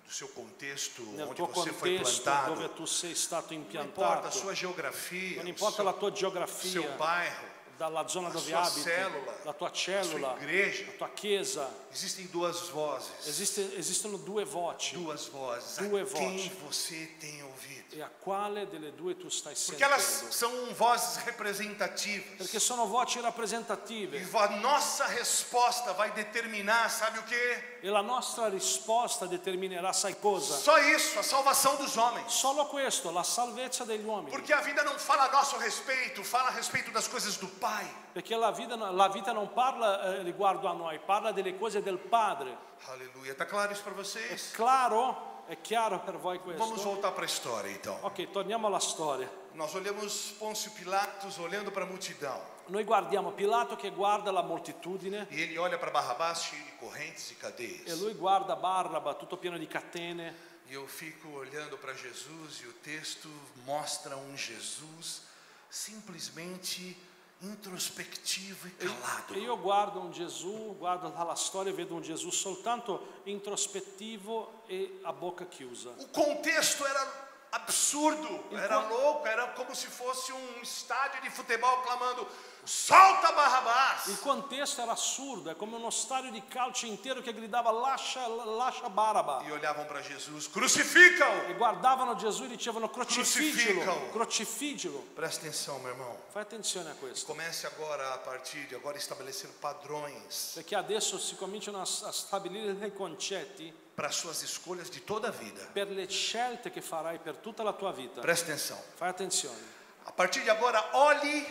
do seu contexto, nel onde tuo você foi contesto plantado. dove tu sei stato Não importa a impiantato, sua geografia, non o importa la tua geografia, seu bairro, dalla zona a dove sua abiti, célula, la tua a cellula, sua igreja. la tua chiesa. Existem duas vozes. Esistono due voci. Duas vozes. Due A quem voci. você tem ouvido? E a quale delle due tu stai Porque elas sentendo? são vozes representativas. Perché sono voci E rappresentative a nossa resposta vai determinar, sabe o quê? e la nostra risposta determinerà, sai cosa? Só isso, a salvação dos homens. Solo questo, la salvezza degli uomini. Porque a vida não fala a nosso respeito, fala a respeito das coisas do Pai. Perché la vita non parla riguardo a noi, parla delle cose del Padre. Aleluia. Tá claro isso para È vocês? claro? È chiaro per voi Vamos questo? voltar para a história então. Ok, torniamo alla storia. Nós olhamos Pôncio Pilatos olhando para a multidão. Noi guardiamo Pilato che guarda la moltitudine E ele olha para Barrabás cheio de correntes e cadeias. e lui guarda Barraba tutto pieno di catene. E eu fico olhando para Jesus e o texto mostra um Jesus simplesmente introspectivo e calado. E io guardo un Gesù, guardo dalla storia e vedo un Gesù soltanto introspettivo e a bocca chiusa. O contexto era absurdo, era louco, era como se fosse um estádio de futebol clamando: solta Barrabás! Il contesto era assurdo, è come uno stadio di calcio intero che gridava lascia Baraba. E olhavam para Jesus: crucifica-o! E guardavano Gesù e dicevano crocifiggilo, Crucificalo. crocifiggilo. Presta atenção, meu irmão. Fai attenzione a questo, Comece agora, a partir de agora, a estabelecer padrões perché adesso si cominciano a stabilire dei concetti para suas escolhas de toda a vida. per le scelte che farai per tutta la tua vita. Presta atenção. Fai attenzione. A partir de agora, olhe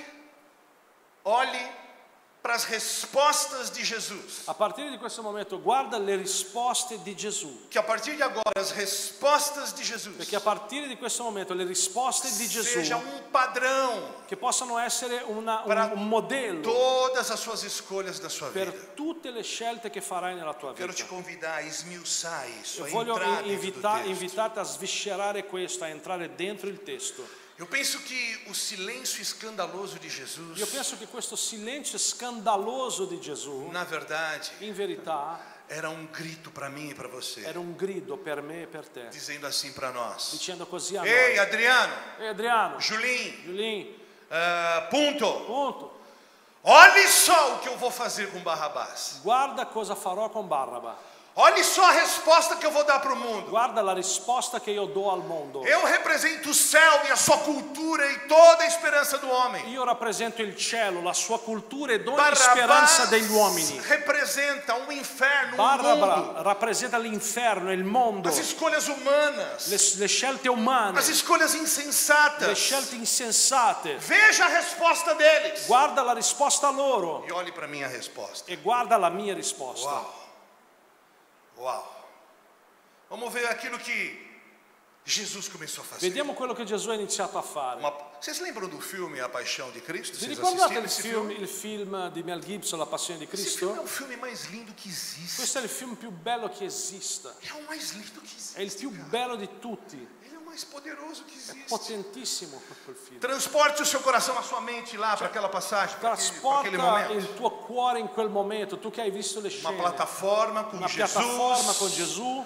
para as respostas de Jesus. A partire di questo momento guarda le risposte di Gesù, Que a partir de agora, as respostas de Jesus perché a partire di questo momento le risposte di Gesù seja padrão che possano essere Para un modello todas as suas escolhas da sua per vida. tutte le scelte che farai nella tua Quero te vita. convidar a esmiuçar isso, Io a voglio entrar dentro do texto. invitarti a sviscerare questo, a entrare dentro il testo. Eu penso que o silêncio escandaloso de Jesus, Io penso che questo silenzio scandaloso di Gesù, na verdade, in verità, era um grito para mim e para você, era un grido per me e per te, dizendo assim para nós: dicendo così a Ei, noi. Adriano, Ehi Adriano, Julinho, Giulin, Punto, punto. olhe só o que eu vou fazer com Barrabás. Guarda cosa farò con Barraba. Olhe só a resposta que eu vou dar para o mundo. Guarda la risposta che io do al mondo. Eu represento o céu e a sua cultura e toda a esperança do homem. Io rappresento il cielo, la sua cultura ed ogni speranza degli uomini. representa um inferno, um Barraba mundo, rappresenta l'inferno, il mondo, as escolhas humanas, le scelte umane, as escolhas le insensatas. scelte insensate. Veja a resposta deles Guarda la risposta loro e olhe para a minha resposta. e guarda la mia risposta. Uau! Uau! Vamos ver aquilo que Jesus começou a fazer. Vediamo quello che Gesù ha iniziato a fare. Vocês lembram do filme A Paixão de Cristo? Vi Vocês ricordate assistiram esse filme? il film di Mel Gibson, La Passione di Esse filme é Cristo? o filme mais lindo que existe. Questo è il film più bello che esista. É o mais lindo que È il existe. più bello di tutti. Ele é o mais poderoso que existe. Potentissimo quel film. Transporte o seu coração, a sua mente lá para aquela passagem, para aquele Trasporta momento. il tuo cuore in quel momento, tu che hai visto le Uma scene. plataforma com Una piattaforma con Jesus, Gesù,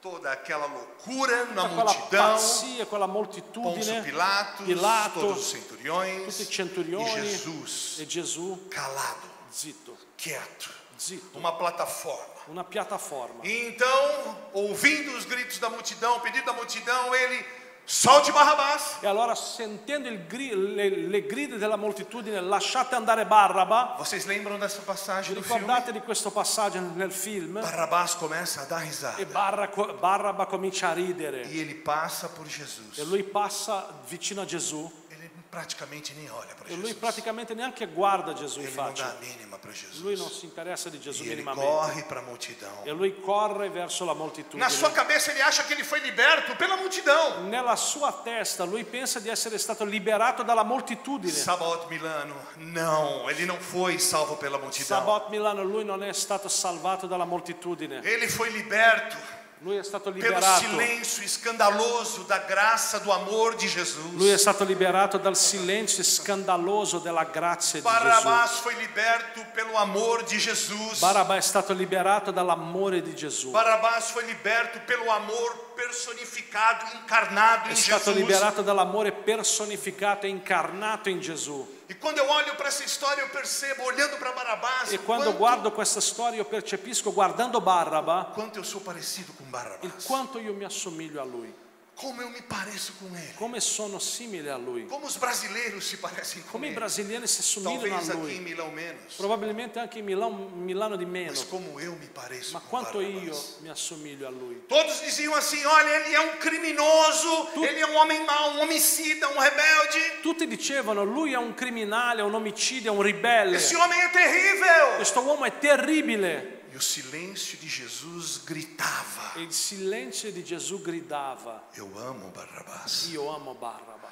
toda aquela loucura na tutta quella multidão, pazzia, quella Pôncio moltitudine, Pilatos, Pilato, todos os centuriões, tutti i e centurioni Jesus e Gesù calado, zitto, quieto, zitto, uma plataforma. una piattaforma. E então, ouvindo os gritos da multidão, o pedido da multidão, ele solte Barrabás. E allora sentendo le grida della moltitudine, lasciate andare Barraba. Vocês lembram dessa passagem Vi do filme? ricordate di questo passaggio nel film? Barrabás começa a dar risada E Barraba comincia a ridere e ele passa por Jesus. e lui passa vicino a Gesù Ele praticamente nem olha para e lui Jesus. praticamente neanche guarda Gesù in Ele não dá faccia. a mínima para Jesus. Lui non si interessa di Gesù E ele minimamente. corre para a multidão. E lui corre verso la moltitudine. Na sua cabeça ele acha que ele foi liberto pela multidão. Nella sua testa lui pensa di essere stato liberato dalla moltitudine. Sabot Milano, não, ele não foi salvo pela multidão. Sabot Milano, lui non è stato salvato dalla moltitudine. Ele foi liberto Lui è stato pelo liberato. silêncio escandaloso da graça, do amor de Jesus. Lui è stato liberato dal silenzio scandaloso della grazia di Gesù. Barrabás foi liberto pelo amor de Jesus. Baraba è stato liberato dall'amore di Gesù. Barrabás foi liberto pelo amor personificado, encarnado È em stato Jesus. liberato dall'amore personificato e incarnato in Gesù. E quando eu olho para essa história, eu percebo, olhando para Barrabás, E quando guardo questa storia io percepisco, guardando Baraba, quanto eu sou parecido com il Barrabás. quanto io mi assomiglio a lui, Como eu me pareço com ele. come sono simile a lui, Como os brasileiros se parecem com come i ele. brasiliani si assomigliano Talvez a aqui em lui, Milão menos. probabilmente anche in Milano di meno, Mas como eu me pareço ma com quanto io Barrabás. mi assomiglio a lui. Todos diziam assim, olha, ele é um criminoso, ele é um homem mau, um homicida, um rebelde. Tutti dicevano, lui è un criminale, un omicida, un ribelle, Esse homem é terrível. questo uomo è terribile. E o silêncio de Jesus gritava, E il silenzio di Gesù gridava, eu amo Barrabás, io amo Barraba,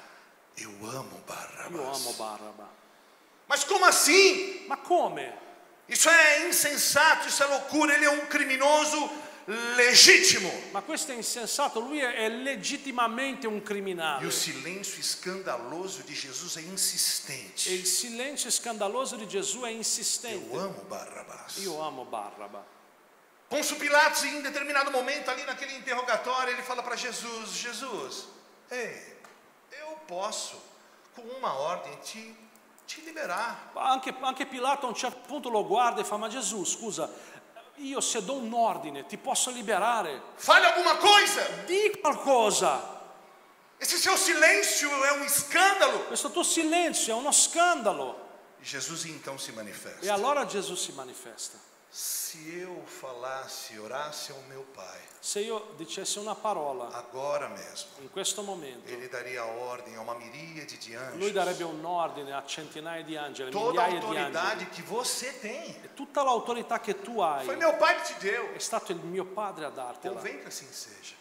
eu amo io Barrabás. amo Barraba. Mas como assim? Ma come? Isso é insensato, isso é loucura, ele é um criminoso legítimo. Ma questo è insensato, lui è legittimamente un E criminale. o silêncio escandaloso de Jesus é E insistente. il silenzio scandaloso di Gesù è insistente. Eu amo Barrabás. Io amo Barraba. Pôncio Pilatos, em determinado momento, ali naquele interrogatório, ele fala para Jesus: Jesus, ei, eu posso, com uma ordem, te liberar. Anche Pilato a un certo punto lo guarda e fa, ma Gesù, scusa, io se do un ordine ti posso liberare? Fale alguma coisa. Di qualcosa. Esse seu silêncio é um escândalo. Questo tuo silenzio è uno scandalo. E Jesus então se E manifesta. allora Gesù si manifesta. Se eu falasse, orasse ao meu Pai, Se io dicessi una parola agora mesmo, in questo momento, ele daria ordem a uma miríade de lui darebbe anjos. un ordine a centinaia di angeli, Toda a migliaia di angeli. autoridade que você tem, E tutta l'autorità che tu hai foi meu Pai que te deu. è stato il mio padre a dartela. Convém que assim seja.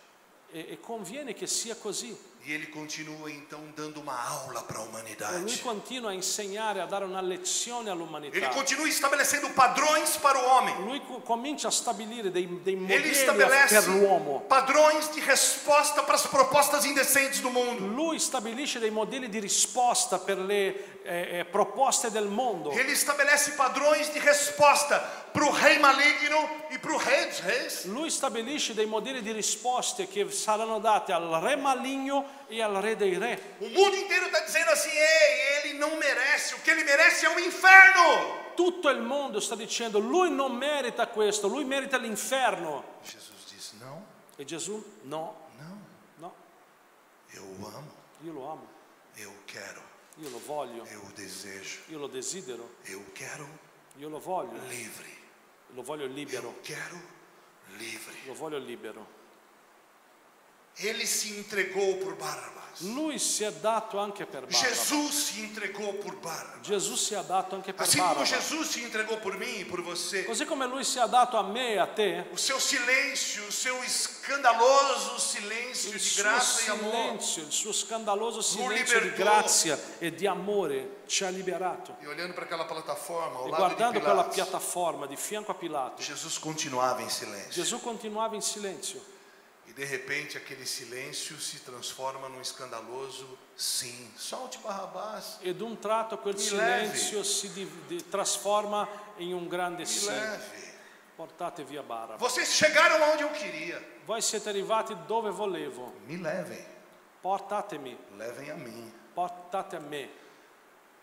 E conviene che sia così. E ele continua então dando uma aula para a E lui humanidade. continua a insegnare, a dare una lezione Ele all'umanità. continua estabelecendo padrões para o homem. Lui comincia a stabilire dei Ele modelli estabelece per l'uomo. padrões de resposta para as propostas indecentes do mundo. Lui stabilisce dei modelli di risposta per le proposte del mondo. Ele estabelece padrões de resposta para o rei maligno e para o rei dos reis. Lui stabilisce dei modelli di risposte che saranno date al re maligno e al re dei re. O mundo inteiro está dizendo assim: ei, ele não merece, o que ele merece é o inferno. Tutto il mondo sta dicendo, lui non merita questo, lui merita l'inferno. Jesus disse: não, E Gesù, no, não, no, eu o amo, io lo amo, eu o quero, io lo voglio, eu o desejo, io lo desidero, eu o quero io lo voglio livre, libero, eu quero livre. lo voglio libero. Ele se entregou por Barrabás. Lui si è dato anche per Barraba. Jesus se entregou por Barrabás. Gesù si è dato anche per Assim como Barraba. Jesus se entregou por mim e por você, Così come lui si è dato a me e a te, o seu silêncio, o seu escandaloso silêncio il de suo graça e amor, silenzio, il suo scandaloso silenzio di libertò. grazia e di amore ci ha liberato. e olhando para aquela plataforma ao E lado guardando de quella Pilatos, piattaforma di fianco a Pilato, Jesus continuava em silêncio. Gesù continuava in silenzio. E de repente aquele silêncio se transforma num escandaloso sim. Solte Barrabás, E d'un tratto quel Mi silenzio si trasforma in un grande me sì. leve. Portate via Barraba. Vocês chegaram aonde eu queria. Voi siete arrivati dove volevo. Me levem, Portatemi, levem a mim. portate a me.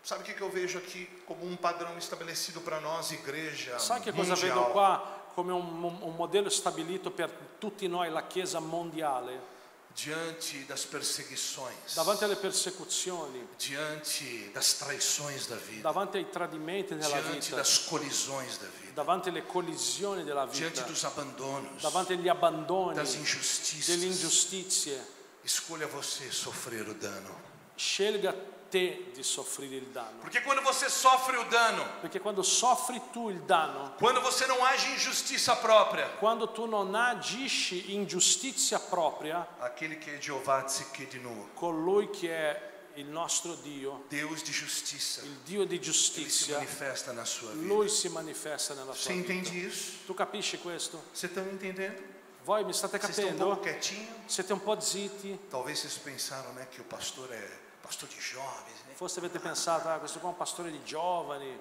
Sabe o que eu vejo aqui como um padrão estabelecido para nós, igreja Sai che cosa vedo mundial? qua come un modello stabilito per tutti noi, la Chiesa mondiale? Diante das perseguições, Davanti alle persecuzioni, diante das traições da vida, davanti ai tradimenti nella diante vita, das colisões da vida, davanti alle collisioni della diante vita, dos abandonos, davanti agli abbandoni, das injustiças. delle ingiustizie. Escolha você sofrer o dano. Scelga te di soffrire il danno. Porque quando você sofre o dano, Perché quando soffri tu il danno, quando você não age em justiça própria, quando tu non agisci in giustizia propria, aquele que é Jeová Tsidkenu, colui che è il nostro Dio, Deus de justiça, il Dio di ele se giustizia, manifesta na sua vida. lui si manifesta nella Você tua vita. entende isso? Tu capisci questo? Você está entendendo? Voi mi state Vocês estão um pouco capendo? quietinho? Siete un po' zitti? Talvez vocês pensaram, né, que o pastor é pastor de jovens, né? Forse avete pensato, questo qua è un pastore di giovani.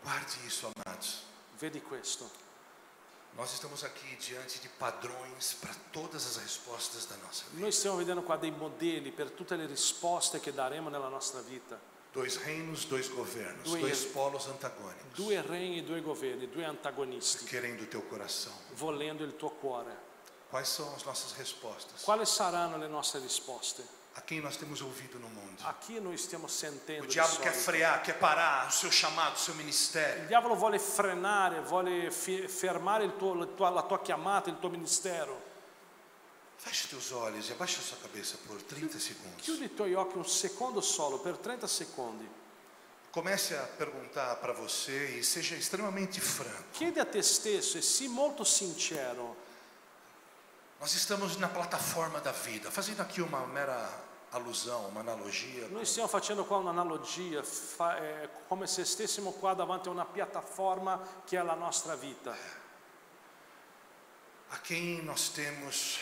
Guarde isso, amados. Vedi questo. Nós estamos aqui diante de padrões para todas as respostas da nossa vida. Noi stiamo vedendo qua dei modelli per tutte le risposte che daremo nella nostra vita. Dois reinos, dois governos, Due- dois polos antagônicos, Due regni, due governi, due antagonisti, querendo o teu coração. volendo il tuo cuore. Quais são as nossas respostas? Quali saranno le nostre risposte? A quem nós temos ouvido no mundo? A chi noi stiamo sentendo? O di diabo quer solito? frear, quer parar o seu chamado, o seu ministério. Il diavolo vuole frenare, vuole fermare la tua chiamata, il tuo ministero. Feche os teus olhos e abaixa a sua cabeça por 30 segundos. Chiudi i tuoi occhi un secondo solo, per 30 secondi. Comece a perguntar para você e seja extremamente franco. Chiedi a te stesso e sii molto sincero. Nós estamos na plataforma da vida, fazendo aqui uma mera alusão, uma analogia. Noi stiamo facendo qua un'analogia, come se stessimo qua davanti a una piattaforma che è la nostra vita. A quem nós temos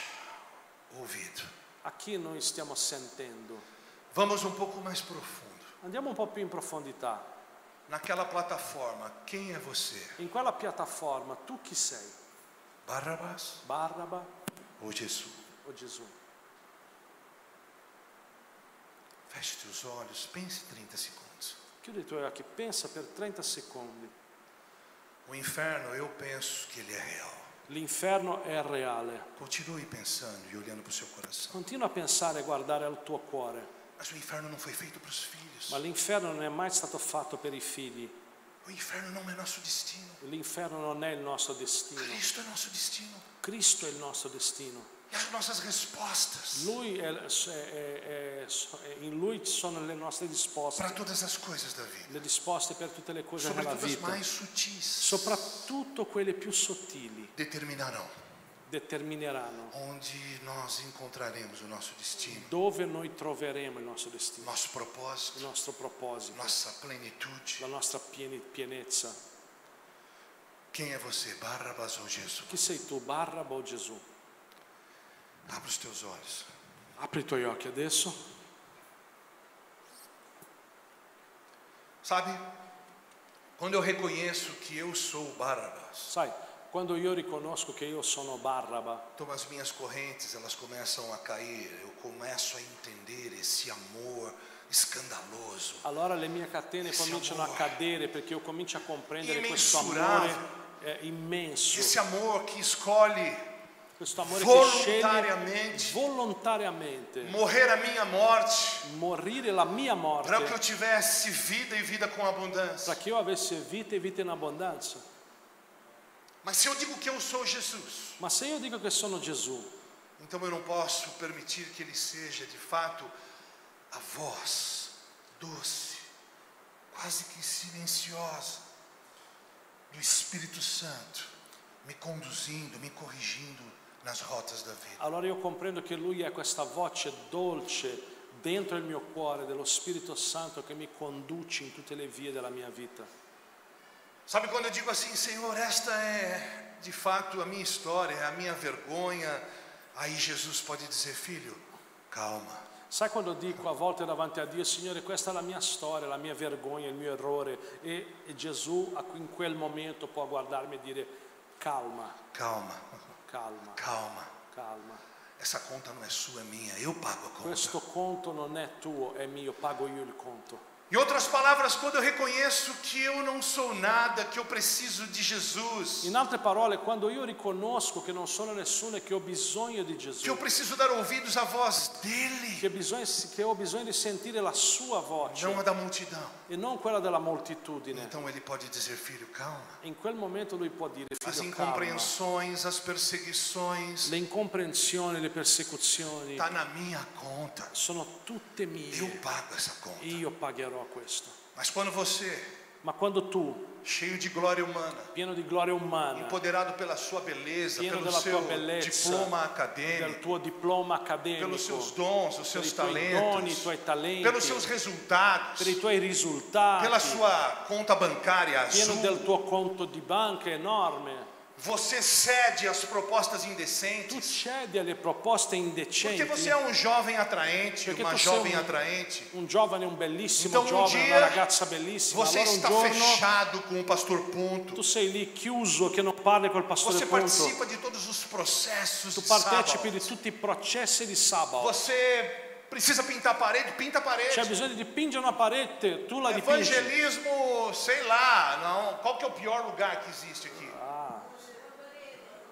ouvido. A chi noi stiamo sentendo? Vamos um pouco mais profundo. Andiamo un po' più in profondità. Naquela plataforma, quem é você? In quella piattaforma tu chi sei? Barrabás Barraba ou Jesus? o Gesù? Feche teus olhos, pense 30 segundos. Chiudi i tuoi occhi, pensa per 30 secondi. O inferno, eu penso que ele é real. L'inferno è reale. Continue pensando e olhando para o seu coração. Continua a pensare e guardare al tuo cuore. Mas o inferno não foi feito para os filhos. Ma l'inferno non è mai stato fatto per i figli. O inferno não é nosso destino. L'inferno non è il nostro destino. Cristo é nosso destino. Cristo è il nostro destino. E as nossas respostas In Lui ci sono le nostre risposte. para todas as coisas da vida. Le risposte per tutte le cose della Sobretudo as vita. mais sutis Soprattutto quelle più sottili. determinarão determineranno onde nós encontraremos o nosso destino, dove noi troveremo il nostro destino, nosso propósito, il nostro proposito, nossa plenitude. la nostra pienezza. Quem é você, Barrabás ou Jesus? Chi sei tu, Barraba o Gesù? Abra os teus olhos. Apri i tuoi occhi adesso. Sabe, quando eu reconheço que eu sou Barrabás, Sai, quando io riconosco che io sono Barraba, então as minhas correntes elas começam a cair, eu começo a entender esse amor escandaloso, allora le mie catene Esse cominciano a amor cadere perché io comincio a comprendere questo imensurável, amore immenso, esse amor que escolhe questo amore che sceglie voluntariamente volontariamente morrer a minha morte, morire la mia morte para que eu tivesse vida e vida com abundância. para che io avessi vita e vita in abbondanza. Mas se eu digo que eu sou Jesus, Ma se io dico che sono Gesù, então eu não posso permitir que Ele seja de fato a voz doce, quase que silenciosa do Espírito Santo, me conduzindo, me corrigindo nas rotas da vida. allora io comprendo che Lui è questa voce dolce dentro il mio cuore dello Spirito Santo che mi conduce in tutte le vie della mia vita. Sabe quando eu digo assim, Senhor, esta é de fato a minha história, é a minha vergonha, aí Jesus pode dizer, filho, calma. Sai quando dico a volte davanti a Dio, Signore, questa è la mia storia, la mia vergogna, il mio errore, e Gesù in quel momento può guardarmi e dire calma, Calma, calma, calma. calma. Essa conta não é sua, é minha, eu pago a conta. Questo conto non è tuo, è mio, pago io il conto. Em outras palavras, quando eu reconheço que eu não sou nada, que eu preciso de Jesus, In altre parole, quando io riconosco che non sono nessuno e che ho bisogno di que eu Gesù, preciso dar ouvidos à voz dele, che ho bisogno di sentire la sua voce não a da multidão, e non quella della moltitudine, então ele pode dizer, filho, calma. in quel momento lui può dire, As figlio, calma. incompreensões, as perseguições, Le incomprensioni, le persecuzioni está na minha conta. sono tutte Eu mie. pago essa conta. Io pagherò questo. Mas quando você, Ma quando tu, cheio de glória umana, pieno di gloria umana, empoderado pela sua beleza, pieno pelo della seu tua bellezza, diploma del acadêmico, tuo diploma pelos accademico, seus dons, os per seus i tuoi doni, i talentos, tuoi talenti, pelos seus resultados, per i tuoi risultati, pela sua conta bancária pieno azul, del tuo conto di banca enorme, você cede às propostas tu indecentes, cedi alle proposte porque indecenti, você é um jovem atraente, Perché uma tu jovem sei atraente. un giovane, un bellissimo Então, giovane, dia, una ragazza bellissima, Você allora un está giorno fechado com o pastor Ponto. tu sei lì chiuso che non parli col pastore Você Ponto, participa de todos os processos tu de partecipi sábado. di tutti i processi di sabato. Você precisa pintar a parede, pinta a parede. C'è bisogno di dipingere una parete, tu la dipingi. Evangelismo, sei lá, não. Qual que é o pior lugar que existe aqui?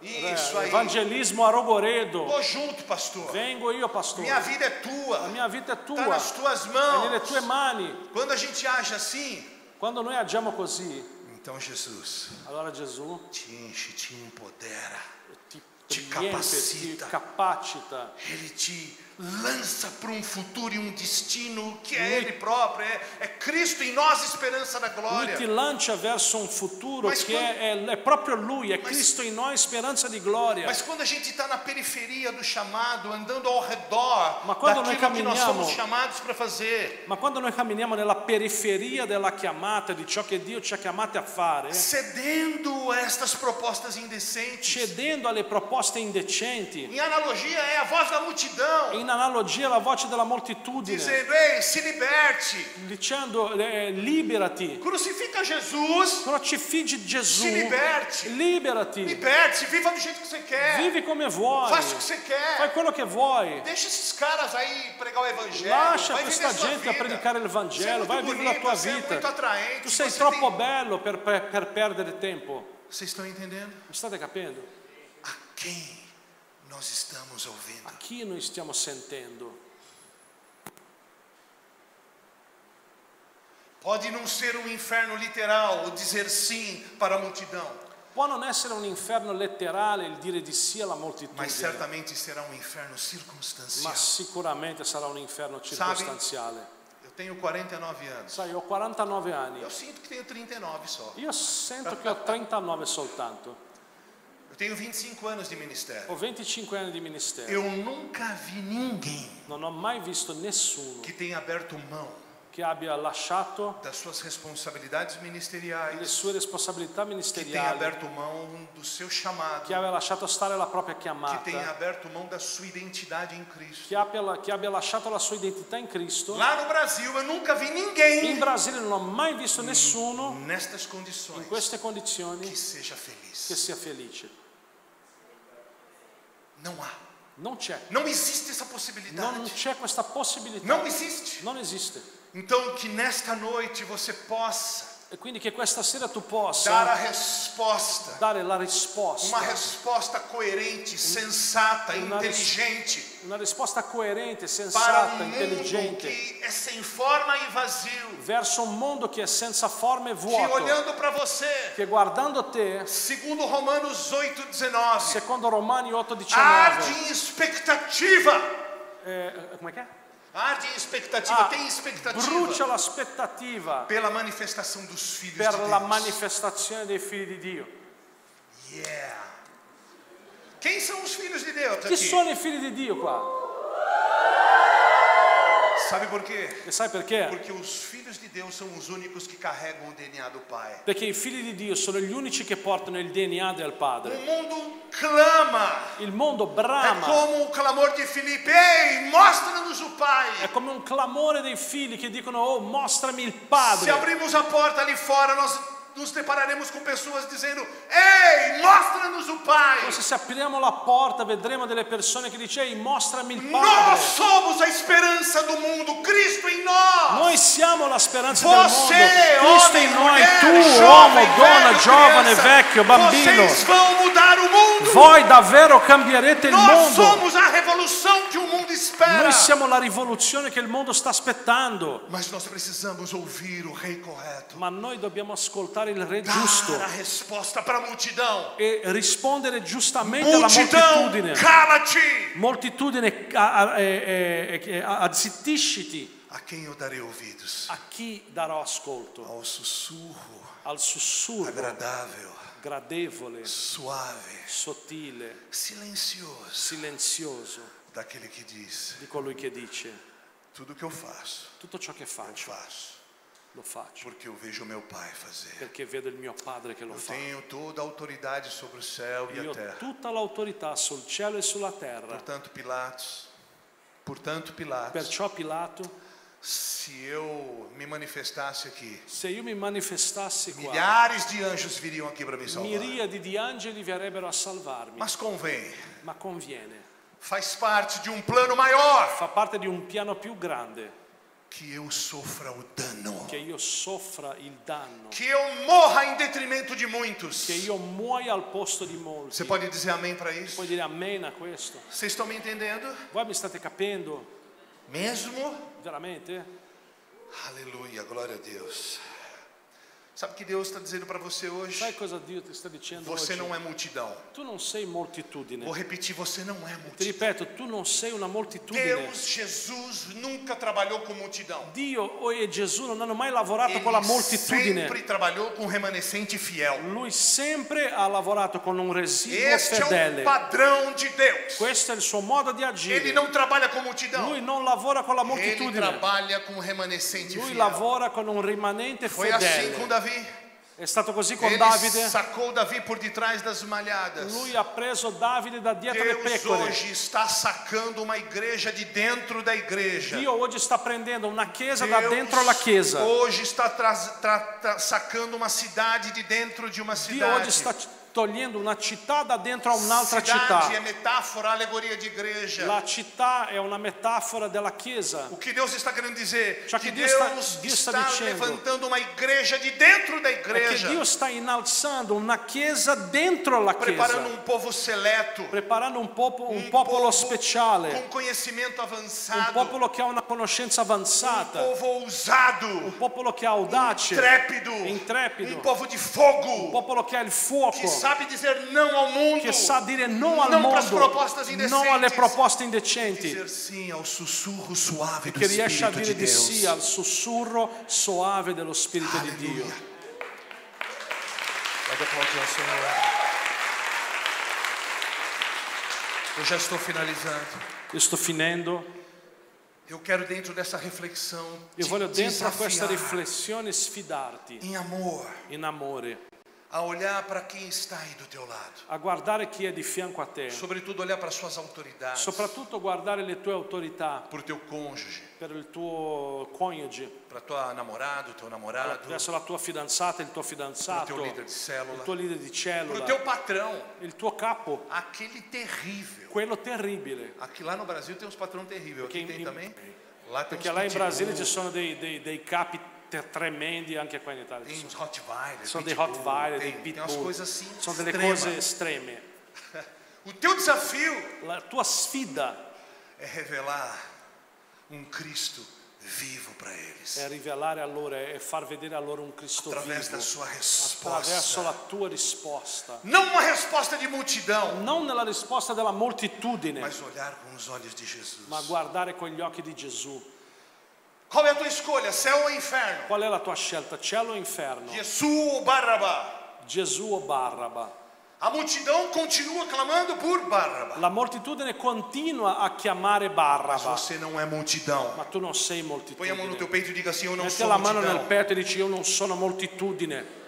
Isso aí. Evangelismo a Rogoredo. Tô junto, pastor. Vengo io, pastore. Minha vida é La tua. mia vita è Está tua, nas tuas è mãos. nelle tue mani. Quando a gente age assim, Quando noi agiamo così, então Jesus allora Gesù te enche, te empodera, ti Ti riempie, ti capacita. capacita. Ele te lança para um futuro e um destino que é Ele próprio, é Cristo em nós, esperança da Lui glória. ti lancia verso un futuro Mas che quando- è proprio Lui, è Mas- Cristo in noi, speranza di gloria. Mas quando a gente está na periferia do chamado, andando ao redor Ma quando noi daquilo que nós camminiamo- somos chamados para fazer, Ma quando noi camminiamo nella periferia della chiamata, di ciò che Dio ci ha chiamati a fare, cedendo a estas propostas indecentes, cedendo alle proposte indecenti, em analogia é a voz da multidão, in analogia alla voce della moltitudine, dizendo, ei, se liberte, dicendo liberati, crucifica Jesus, crocifiggi Gesù, se liberte, liberati, liberte-se, viva do jeito que você quer, vivi come vuoi, faça o que você quer. fai quello che vuoi, Deixa esses caras aí pregar o evangelho. lascia vai questa viver sua gente a vida. predicare il Você é Vangelo, muito vai vivere la bonito, tua você é muito vita, atraente. tu sei você troppo tem- bello per perdere tempo, Vocês estão entendendo? mi state capendo? A quem nós estamos ouvindo? A chi noi stiamo sentendo? Pode não ser um inferno literal o dizer sim para a multidão, Può non essere un inferno letterale il dire di sì alla mas moltitudine, certamente será um inferno circunstancial. ma sicuramente sarà un inferno circostanziale. Eu tenho 49 anos. Sai, ho 49 anni, Eu sinto que tenho 39 só. io sento che ho 39 soltanto. Eu tenho 25 anos de ministério. Ho 25 anni di ministero. Eu nunca vi ninguém Non ho mai visto nessuno que tenha aberto mão che abbia lasciato das suas responsabilidades le ministeriais, sue responsabilità que tenha ministeriali, aberto mão do seu chamado, che abbia lasciato stare la propria que tenha chiamata, aberto mão da sua identidade em Cristo. che abbia lasciato la sua identità in Cristo. Lá no Brasil eu nunca vi In ninguém Brasile non ho mai visto nessuno nestas in condições queste condizioni que seja che feliz. sia felice. Não há. Non c'è. Não existe essa Non possibilidade. c'è questa possibilità. Não existe. Non esiste. Então que nesta noite você possa E quindi che questa sera tu dar a possa resposta, dare la uma risposta, resposta coerente, sensata, Uma inteligente, una risposta coerente, para sensata, um mundo intelligente, que é sem forma e vazio, verso un mondo che è senza forma e que vuoto, olhando para você, che guardando te, segundo Romanos 8:19, secondo Romani arde 8:19, em expectativa. come che è? Arde em expectativa, tem expectativa Brucia l'aspettativa pela manifestação dos filhos per de la Deus. manifestazione dei figli di Dio. Yeah. Quem são os filhos de Deus Chi aqui? sono i figli di Dio qua? Sabe por quê? E sai perché? Porque os filhos de Deus são os únicos que carregam o DNA do Pai. Perché i figli di Dio sono gli unici che portano il DNA del O Padre. mundo clama. Il mondo É brama. como o clamor de Filipe: Ei, mostra-nos o Pai. È come un clamore dei figli che dicono: oh, mostrami il Se Padre. abrirmos a porta ali fora, nós nos depararemos com pessoas dizendo: Ei, mostra-nos o Pai. Forse se apriamo la porta vedremo delle persone che dicono: ehi, mostrami il Nós Padre. somos a esperança do mundo, Cristo em nós. Noi siamo la speranza del mondo. Você, Cristo homem, in noi, mulher, tu, jovem, uomo, donna, velho, giovane, criança, vecchio, bambino. vocês vão mudar o mundo. Voi davvero cambierete il Nós mondo. somos a revolução que o mundo espera. Noi siamo la rivoluzione che il mondo sta aspettando. Mas nós precisamos ouvir o rei correto. Ma noi dobbiamo ascoltare il Re giusto Dar a resposta para a multidão. e rispondere giustamente alla Multidão, moltitudine. cala-te. Moltitudine, azzittisciti. A quem eu darei ouvidos? A chi darò ascolto? Ao sussurro Al sussurro agradável, gradevole, suave, sottile, silencioso silenzioso daquele que diz: di colui che dice: tudo que eu faço, tutto ciò che eu faccio, faço lo faccio porque eu vejo meu Pai fazer. perché vedo il mio Padre che lo Eu fa. tenho toda a autoridade sobre o céu e Io a ho terra. tutta l'autorità sul cielo e sulla terra. Portanto, Pilatos, Perciò Pilato, se eu me manifestasse aqui, se io mi manifestassi qua, milhares de anjos viriam aqui para me salvar. miriadi di angeli verrebbero a salvarmi. Mas convém, Ma conviene, faz parte de plano maior, fa parte di un piano più grande, que eu sofra o dano, che io soffra il danno, que eu morra em detrimento de muitos. che io muoia al posto di molti. Você pode dizer amém para isso? Puoi dire amen a questo? Vocês estão me entendendo? Voi mi state capendo? Mesmo? Veramente? Aleluia, glória a Deus. Sabe o que Deus está dizendo para você hoje? Sai cosa Dio ti sta dicendo Você oggi? não é multidão. Tu non sei moltitudine. Vou repetir, você não é Ti multidão. ripeto, tu non sei una moltitudine. Deus, Jesus, nunca trabalhou com multidão. Dio e Gesù non hanno mai lavorato Ele con la moltitudine. sempre trabalhou com remanescente fiel. Lui sempre ha lavorato con un residuo Este é o fedele. padrão de Deus. Questo è il suo modo di agire. Ele não trabalha com multidão. Lui non lavora con la Ele moltitudine. trabalha com remanescente Lui fiel. lavora con un rimanente Foi assim com fedele. Davi. È stato così con Ele Davide. sacou Davi por detrás das malhadas. Lui ha preso Davide da dietro le Deus pecore. hoje está sacando uma igreja de dentro da igreja. Dio oggi sta prendendo una chiesa da dentro la chiesa. Hoje está sacando uma cidade de dentro de uma Dio oggi cidade. sta togliendo una città da dentro a un'altra Cidade città. é metáfora, alegoria de igreja. La città è una metafora della chiesa. O que Deus está querendo dizer? Ciò Que che Dio sta está dicendo levantando uma igreja de dentro da È che igreja, Dio sta innalzando una chiesa dentro la preparando chiesa, povo seleto, preparando un popolo povo speciale, com conhecimento un avançado, popolo che ha una conoscenza avanzata, povo ousado, un popolo che ha audace, intrepido, povo de un fogo, popolo che ha il que fuoco, sabe dizer não ao mundo, che sa dire no al não para as mondo, propostas indecentes, no alle proposte indecenti, dizer sim ao sussurro suave do che riesce a Espírito dire de di Deus. sì al sussurro soave dello Spirito di Dio. Pode aplaudir ao Senhor. Eu já estou finalizando. Io sto finendo. Eu quero dentro dessa reflexão Io te voglio dentro a questa desafiar riflessione sfidarti em amor in amore, a olhar para quem está aí do teu lado. a guardare chi è di fianco a te, Sobretudo olhar para suas autoridades, soprattutto guardare le tue autorità por teu cônjuge, per il tuo coniuge, para tua namorado, teu namorado, verso la tua fidanzata, il tuo para o fidanzato, teu líder de il célula, tuo leader di para o cellula, teu patrão, il tuo capo, aquele terrível. quello terribile. Aqui lá no Brasil tem uns patrão terrível, aqui Perché tem in- também. Lá tem Perché uns là in pitbull, Brasile ci sono dei capi tremendi, anche qua in Italia. tem Ci uns sono, Rottweiler, sono dei pitbull, Rottweiler, dei tem umas Pitbull, coisas assim sono delle extremas. cose estreme. O teu desafio La tua sfida é revelar um Cristo vivo para eles, è rivelare a loro, è far vedere a loro un Cristo através vivo, da sua attraverso resposta. la tua risposta. Não uma resposta de multidão, Non nella risposta della moltitudine, mas olhar com os olhos de Jesus. ma guardare con gli occhi di Gesù. Qual é a tua escolha, céu ou inferno? Qual è la tua scelta? Cielo o inferno? Jesus ou Barrabá? Gesù o Barraba? A multidão continua clamando por Barrabá, La moltitudine continua a chiamare mas Barraba, você não é multidão. ma tu non sei Põe a mão no teu moltitudine. peito e diga assim: eu não Metti sou la mano nel multidão. petto e dici io non sono moltitudine.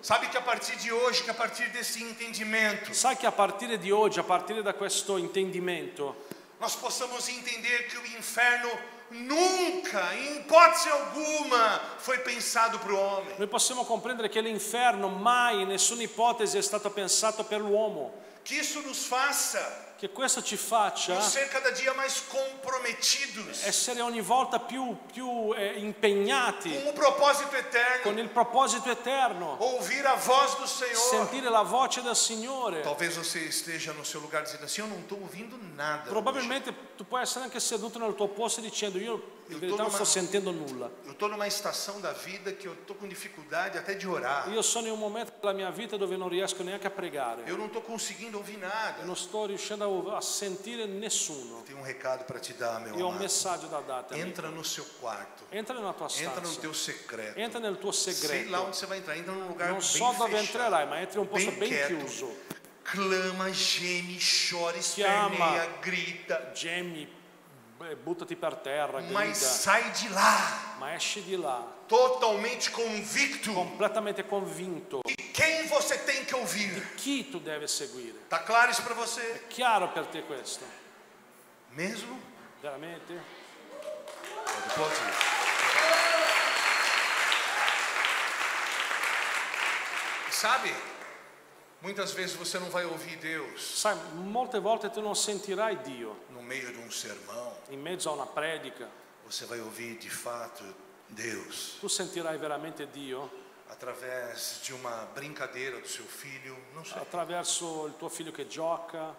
Sabe que a partir de hoje, que a partir desse entendimento, Sai che a partire di oggi, a partire da questo intendimento, nós possamos entender que o inferno nunca, em hipótese alguma, foi pensado para o homem. noi possiamo comprendere che l'inferno mai, in nessuna ipotesi, è stato pensato per l'uomo. Que isso nos faça Che questo ci faccia ser cada dia mais comprometidos essere ogni volta più impegnati com o propósito eterno, con il proposito eterno, ouvir a voz do Senhor. sentire la voce del Signore. Talvez você esteja no seu lugar dizendo assim: eu não estou ouvindo nada. hoje. Probabilmente tu puoi essere anche seduto nel tuo posto dicendo io in verità non sto sentendo nulla. Eu estou numa estação da vida que eu estou com dificuldade até de orar. Io sono in un momento della mia vita dove non riesco neanche a pregare. Eu não estou conseguindo ouvir nada. Non sto riuscendo a sentire nessuno. Tenho um recado para te dar, meu Io ho un amado. messaggio da darti. amico. Entra no seu quarto. Entra nella tua Entra no stanza. teu secreto. Entra nel tuo Sei lá segreto. onde você vai entrar. Entra num lugar Non bem so dove fechado. entrerai, ma entri in un posto ben quieto. chiuso. Clama, geme, chora, Chiama. esperneia, grita. Gemmi, buttati per terra, Mas grida, sai de lá ma esci di là totalmente convicto completamente convinto de quem você tem que ouvir. chi tu devi seguire. Tá claro isso para você? È chiaro per te questo? Mesmo? Veramente? Pode ir. Sabe? Muitas vezes você não vai ouvir Deus Sai, molte volte tu non sentirai Dio no meio de um sermão. in mezzo a una predica, Você vai ouvir de fato Deus tu sentirai veramente Dio através de uma brincadeira do seu filho, não sei, attraverso il tuo figlio che gioca,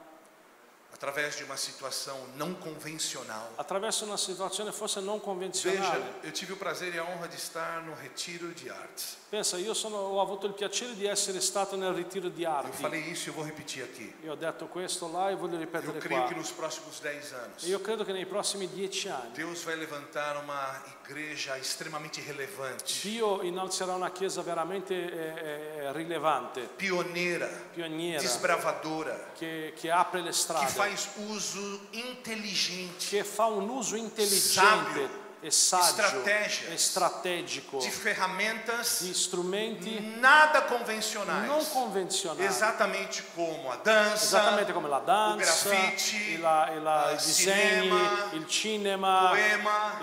através de uma situação não convencional. attraverso una situazione forse non Veja, convenzionale. eu tive o prazer e a honra de estar no retiro de artes. Pensa, ho avuto il piacere di essere stato nel ritiro di Eu arti. falei isso e eu vou repetir aqui. Io ho detto questo là e voglio Eu ripetere creio qua. que nos próximos 10 anos, E io credo che nei prossimi 10 anni Deus vai levantar uma igreja extremamente relevante, Dio innalzerà una chiesa veramente rilevante, pioneira, pioniera, desbravadora, che apre le que strade, faz uso inteligente che fa un uso intelligente Sábio, e saggio estratégias, e strategico de ferramentas di strumenti nada convencionais, non convenzionali, exatamente como a dança, esattamente come la danza, grafite, i disegni, cinema, il cinema, poema,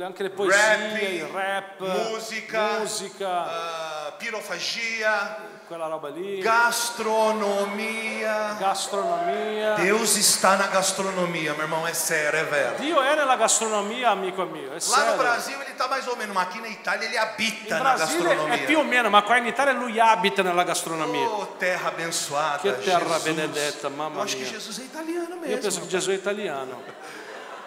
anche le poesie, rap, il rap, música, pirofagia, quella roba lì, gastronomia. gastronomia. Deus está na gastronomia, meu irmão, é sério, é vero. Dio è nella gastronomia, amico mio, è Lá no serio. Brasil ele está mais ou menos, mas aqui na Itália ele habita In na Brasile gastronomia. è più o meno, ma qua in Italia lui abita nella gastronomia. Oh, terra abençoada, Che terra Jesus. benedetta, mamma Eu acho que mia. Jesus é italiano Io penso mesmo. che Gesù è italiano.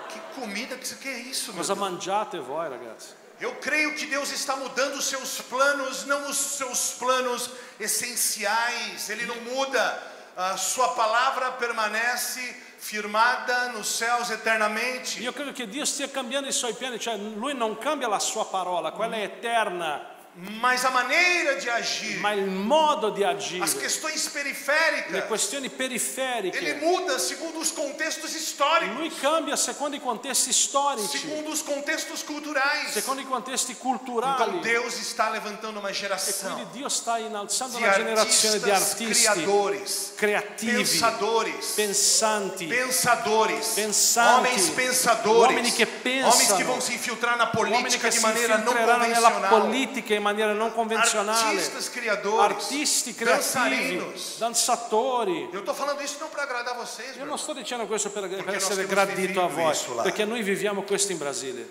Que comida que é isso, meu Cosa Deus? mangiate voi, ragazzi? Eu creio que Deus está mudando os seus planos, não os seus planos essenciais. Ele não muda. A sua palavra permanece firmada nos céus eternamente. Io credo che Dio stia cambiando i suoi piani, cioè lui non cambia la sua parola, quella è eterna. Mas a maneira de agir, ma il modo di agire, as questões le periféricas, questioni ele periferiche, muda segundo os contextos históricos, lui cambia secondo i contesti storici, segundo os contextos culturais. secondo i contesti Então culturali. Deus está levantando uma E geração quindi Dio sta innalzando de una generazione di artistas artisti criadores, creativi, pensadores, pensanti, pensadores, pensanti, homens pensadores, uomini che pensano, homens que vão se infiltrar na uomini política che de si maneira não infiltreranno nella convencional, politica in maniera non convenzionale, artistas criadores, artisti creativi, dançarinos. danzatori. Eu estou falando isso não para agradar vocês, Io meu. non sto dicendo questo per nós essere temos gradito a vivido voi, isso lá. perché noi viviamo questo in Brasile.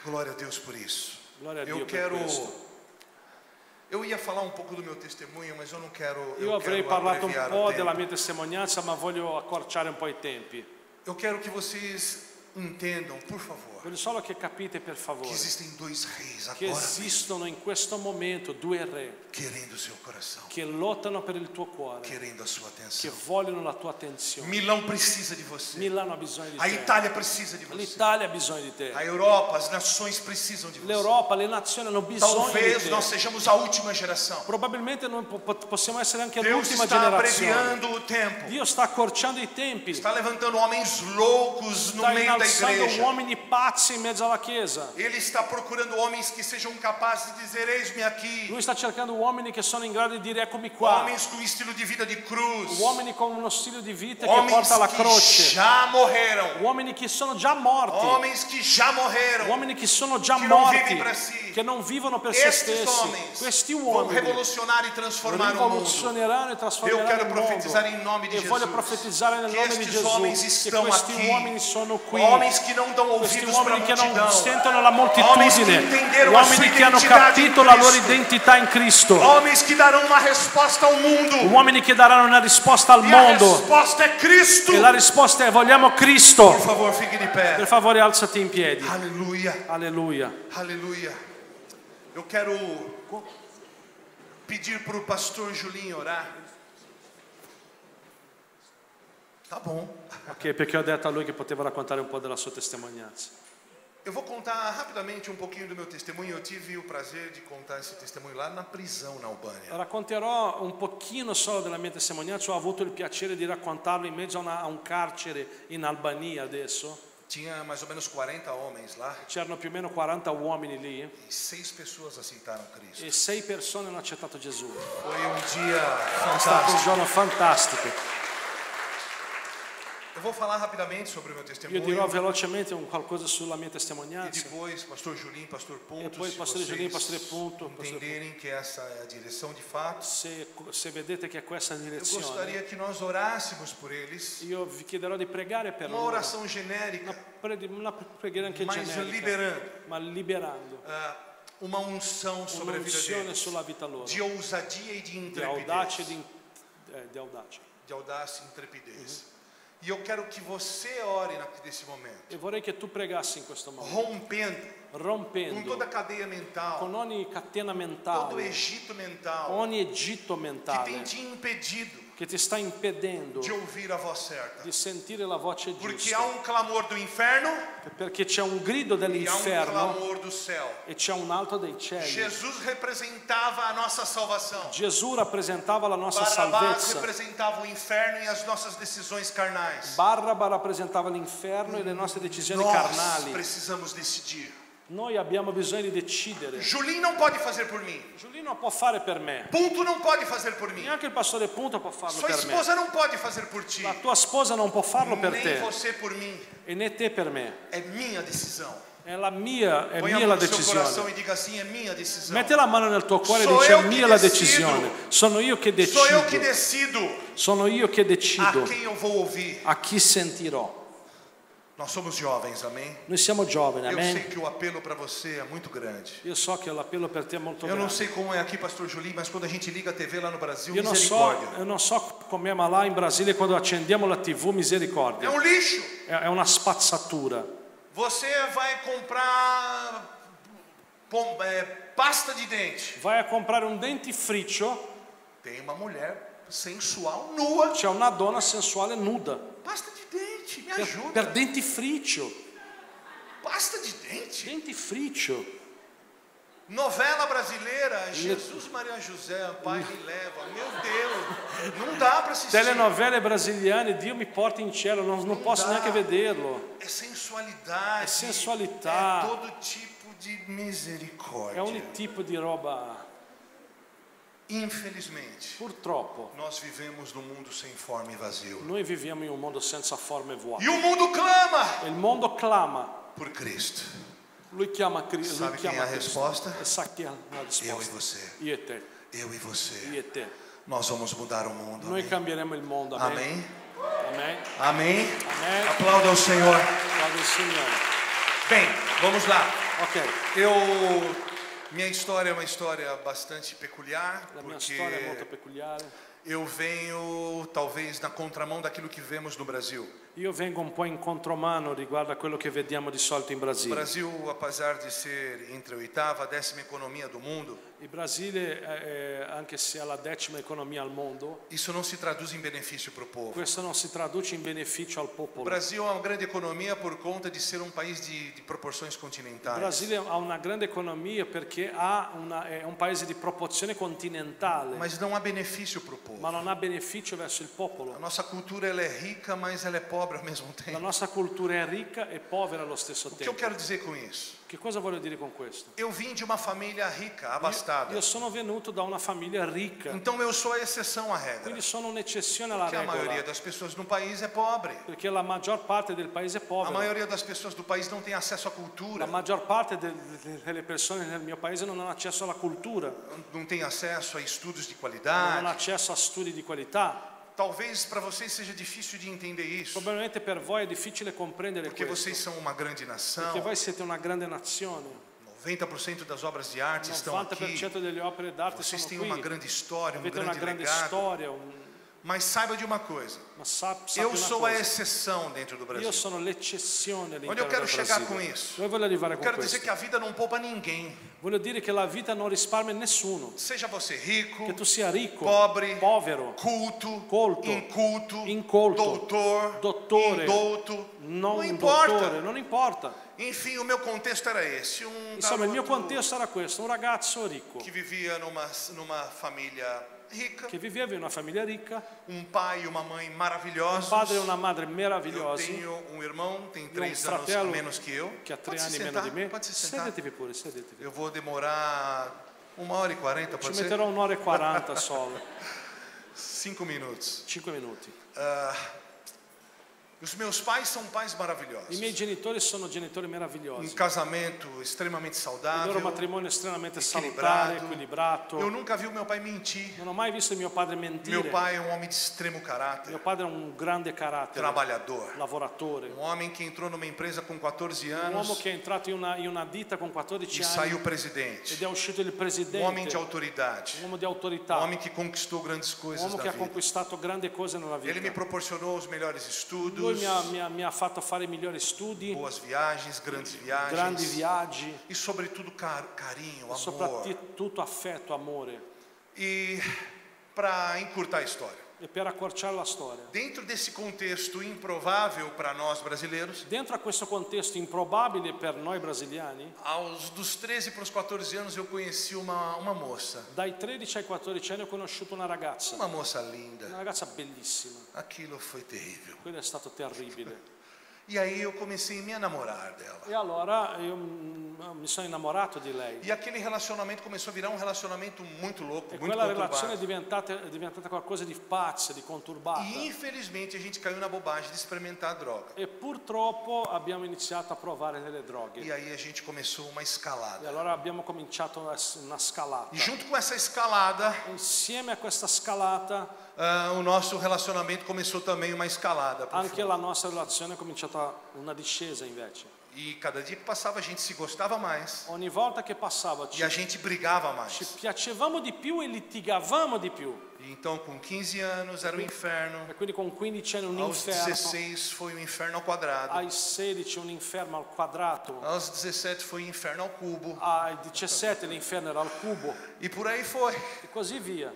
Glória a Deus por isso. Gloria a Eu Dio per quero. questo. Eu ia falar um pouco do meu testemunho, mas eu não quero. Io Eu avrei quero parlato un abreviar po' o della tempo. mia testimonianza, ma voglio accorciare un po' i tempi. Eu quero que vocês entendam, por favor, Voglio solo che capite, per que favore, existem dois reis che agora mesmo, esistono in questo momento due re querendo o seu coração, che lottano per il tuo cuore, querendo a sua che atenção. vogliono la tua attenzione. Milão precisa de você. Milano ha bisogno di A te, Itália precisa de você. l'Italia ha bisogno di te, A Europa, as nações precisam de você. l'Europa, le nazioni hanno bisogno di Talvez te. nós sejamos a última geração. Probabilmente noi possiamo essere anche Deus l'ultima está generazione. abreviando o tempo. Dio sta accorciando i tempi, Está levantando homens loucos no sta meio da innalzando igreja. uomini pazzi in mezzo alla Chiesa. Ele está procurando homens que sejam capazes de dizer: eis-me aqui. Lui sta cercando uomini che sono in grado di dire eccomi qua, Homens com estilo de vida de cruz. uomini con uno stile di vita che Homens porta alla que croce, já morreram. uomini che sono già morti, Homens que já morreram. uomini che sono già Che non morti, vivono per sé. che non vivono per se Estes stessi. homens Questi vão uomini revolucionar e transformar o mundo. rivoluzioneranno e Eu trasformeranno quero il mondo. profetizar em nome de E voglio Jesus. profetizzare nel Que nome di estes Gesù homens che estão questi aqui. uomini sono qui. Homens que não dão Questi ouvidos para a uomini che non multidão. sentono la Homens que moltitudine, entenderam a sua uomini che hanno identidade em capito la loro Cristo. identità in Cristo, Homens que darão uma resposta ao mundo. uomini che daranno una risposta al E a mondo. resposta é Cristo. E la risposta è vogliamo Cristo. Por favor, fique de pé. Per favore alzati in piedi. Aleluia. Alleluia. Aleluia. Eu quero pedir para o pastor Julinho orar. Tá bom. Ok, perché ho detto a lui che poteva raccontare un po' della sua testimonianza. Eu vou contar rapidamente um pouquinho do meu testemunho. Eu tive o prazer de contar esse testemunho lá na prisão na Albânia. Racconterò un pochino solo della mia testimonianza. Ho avuto il piacere di raccontarlo in mezzo a un carcere in Albania adesso. Tinha mais ou menos 40 homens lá C'erano più o meno 40 uomini lì e 6 pessoas aceitaram Cristo. e 6 persone hanno accettato Gesù. Foi dia È stato un fantástico. giorno fantastico. Eu vou falar rapidamente sobre o meu Io testemunho. dirò velocemente qualcosa sulla mia E testimonianza. depois, pastor Julinho, pastor Ponto, E poi se pastore Giuliano, pastore vocês Ponto, pastore entenderem que essa é a direção de fato, se vedete che è questa la eu direzione, gostaria que nós orássemos por eles. io vi chiederò di pregare per Uma loro. oração genérica, Una preghiera anche mas generica, liberando ma liberando uma unção sobre a vida un'unzione deles, sulla vita loro, de ousadia e de di audacia intrepidez. di audacia. De audácia e intrepidez. E eu quero que você ore nesse momento, E vorrei che tu pregassi in questo momento, rompendo com rompendo toda a cadeia mental, con ogni catena todo o mentale, Egito mental, ogni Egitto que tem mentale te impedido che ti sta impedendo de ouvir a voz certa. di sentire la voce Porque há giusta, clamor do inferno perché c'è un grido e há dell'inferno clamor do céu. e c'è un alto dei cieli. Jesus representava a nossa salvação. Gesù rappresentava la nostra Barrabás salvezza. representava o inferno e as nossas decisões carnais. Barraba rappresentava l'inferno e le nostre decisioni Nós carnali. precisamos decidir. Noi abbiamo bisogno di decidere. Julinho não pode fazer por mim. Giulino non può fare per me. Ponto não pode fazer por mim. Neanche il pastore Punto può farlo Sua per me. esposa não pode fazer por ti. La tua sposa non può farlo per Nem te você por mim. e né te per me. É minha decisão. È mia Põe a la mão no seu decisione. coração e diga assim: é minha decisão. Metti la mano nel tuo cuore e Sono dici io è che mia la decido. decisione. Sono io che Sou eu que decido. decido Sono io che a decido quem eu vou ouvir. a chi sentirò. Nós somos jovens, amém? Noi siamo giovani, Eu sei amen? que o apelo para você é muito grande. Io so che l'appello per te è molto Eu não grande. sei como é aqui, pastor Julinho, mas quando a gente liga a TV lá no Brasil, Io misericórdia. non so com'è, ma là in Brasile quando accendiamo la TV, É misericordia, lixo. è una spazzatura. Você vai comprar pasta de dente. Vai a comprare un dentifricio, Tem uma mulher sensual nua. c'è una donna sensuale nuda. Pasta de dente, me Per ajuda. dentifricio. Pasta de dente? Dentifricio. Novela brasileira, Jesus, Maria José, Pai me leva. Meu Deus, não dá para assistir. Telenovele brasiliane, Dio mi porta in cielo, não posso neanche vederlo. É sensualidade. É sensualità. É todo tipo de misericórdia. È ogni tipo di roba. Infelizmente, Purtroppo, nós vivemos num mundo sem forma e vazio. noi viviamo in un mondo senza forme vuote. E o mundo clama Il mondo clama. por Cristo. Lui chiama Cristo. Sabe quem é a resposta? E sa chi è la risposta. Eu e você. Io e te. Eu e você. Io e te. Nós vamos mudar o mundo. Noi Amém. cambieremo il mondo. Amen. Amém. Amen. Amém. Amen. Aplauda o Senhor. Guarda il Signore. Bem, vamos lá. Ok. Minha história é uma história bastante peculiar, La mia storia è molto porque peculiare. eu venho talvez na contramão daquilo que vemos no Brasil. Io vengo un po' in contromano riguardo a quello che vediamo di solito in O Brasile. Brasil, apesar de ser entre a oitava e a 10ª economia do mundo, Il Brasile, anche se ha la 10ª economia al mondo, isso não se traduz em benefício para o povo. questo non si traduce in beneficio al O popolo. Brasil é uma grande economia por conta de ser um país de proporções Il continentais. Brasile ha una grande economia perché è un paese di proporzione continentale, Mas não há benefício para o povo. ma non ha beneficio verso il A popolo. nossa cultura ela é rica, mas ela é pobre ao mesmo La tempo. nostra cultura è ricca e povera allo stesso O que eu tempo. quero dizer com isso? Che cosa voglio dire con questo? Eu vim de uma família rica, abastada. Io sono venuto da una famiglia ricca, Então eu sou a exceção à regra. quindi sono un'eccezione alla Porque a maioria regola, das pessoas no país é pobre. perché la maggior parte del paese è A povera. maioria das pessoas do país não tem acesso à cultura, La maggior parte delle persone nel mio paese non hanno accesso alla cultura, não tem acesso a estudos de non hanno qualidade. accesso a studi di qualità. Talvez para vocês seja difícil de entender isso, Probabilmente per voi è difficile comprendere porque questo, vocês são uma grande nação. perché voi siete una grande nazione. 90% das obras de arte Il estão aqui. 90% delle opere d'arte Vocês sono têm uma qui. grande história, um Avete una grande grande legado. storia, Mas saiba de uma coisa: ma sappi eu una sou a cosa. exceção dentro do Io Brasil. sono l'eccezione Onde eu all'interno quero del chegar com Brasile. isso? Dove voglio arrivare Eu con quero dizer questo? que a vida não poupa ninguém. Voglio dire che la vita non risparmia nessuno, Seja você rico, che tu sia ricco, pobre, povero, culto, colto, inculto, incolto, doutor, dottore, indouto, non não importa. dottore, non importa. Enfim, o meu contexto era esse. Insomma, il mio garoto contesto era questo, un ragazzo ricco, que vivia numa família rica, che viveva in una famiglia ricca, pai e uma mãe un maravilhosos. padre e una madre Eu meravigliosi, tenho um irmão, tem e un 3 anos a fratello menos que eu. che ha 3 Pode se anni meno sentar, di me. pode se sentar. Sedetevi pure, sedetevi. Eu vou demorar 1h40, Ci pode ser? metterò 1 ora e 40 solo, 5 minutos. 5 minuti. Os meus pais são pais I maravilhosos. miei genitori sono genitori meravigliosi. Casamento extremamente Il loro saudável. matrimonio è estremamente Equilibrato. salutare, equilibrato. Eu nunca vi o meu pai mentir. Non ho mai visto mio padre mentire. Meu pai é um homem de extremo Mio caráter, padre è un grande carattere, trabalhador. lavoratore, Um homem que entrou numa empresa com 14 un uomo anos che è entrato in una ditta con 14 e anni saiu presidente. ed è uscito il Um presidente, homem de autoridade. un uomo di Um autorità, homem que conquistou grandes un coisas uomo na che ha vida. conquistato grandi cose nella Ele me vita. proporcionou os melhores Lui estudos, mi ha fatto fare i migliori studi, boas viagens, grandes grandi viagens viaggi, e sobretudo carinho, e amor. soprattutto affetto, amore. E para encurtar a história, E per accorciare la storia, dentro desse contexto improvável para nós brasileiros, dentro a questo contesto improbabile per noi brasiliani, dos 13 para os 14 anos eu conheci uma moça, dai 13 ai 14 anni ho conosciuto una ragazza linda. ragazza bellissima. Aquilo foi terrível. Quello è stato terribile. E aí eu comecei a me enamorar dela. E allora io mi sono innamorato di lei. E aquele relacionamento começou a virar um relacionamento muito louco, E muito quella relazione è conturbado. diventata qualcosa di pazza, di conturbata. E infelizmente a gente caiu na bobagem de experimentar a droga. E purtroppo abbiamo iniziato a provare delle droghe. E aí a gente começou uma E escalada. allora abbiamo cominciato una scalata. E junto com essa escalada, Insieme a questa scalata o nosso relacionamento começou também uma escalada. pro anche fundo. la nostra relazione è cominciata una discesa invece. E cada dia que passava a gente se gostava mais. Ogni volta che passava E a gente brigava ci mais. piacevamo di più e litigavamo di più. E então com 15 anos era um inferno. E quindi con 15 anni un Aos inferno, 16 foi um inferno ao quadrado. ai 16 un inferno al quadrato, Aos 17 foi um inferno ao cubo. ai 17 l'inferno era al cubo E por aí foi. e così via.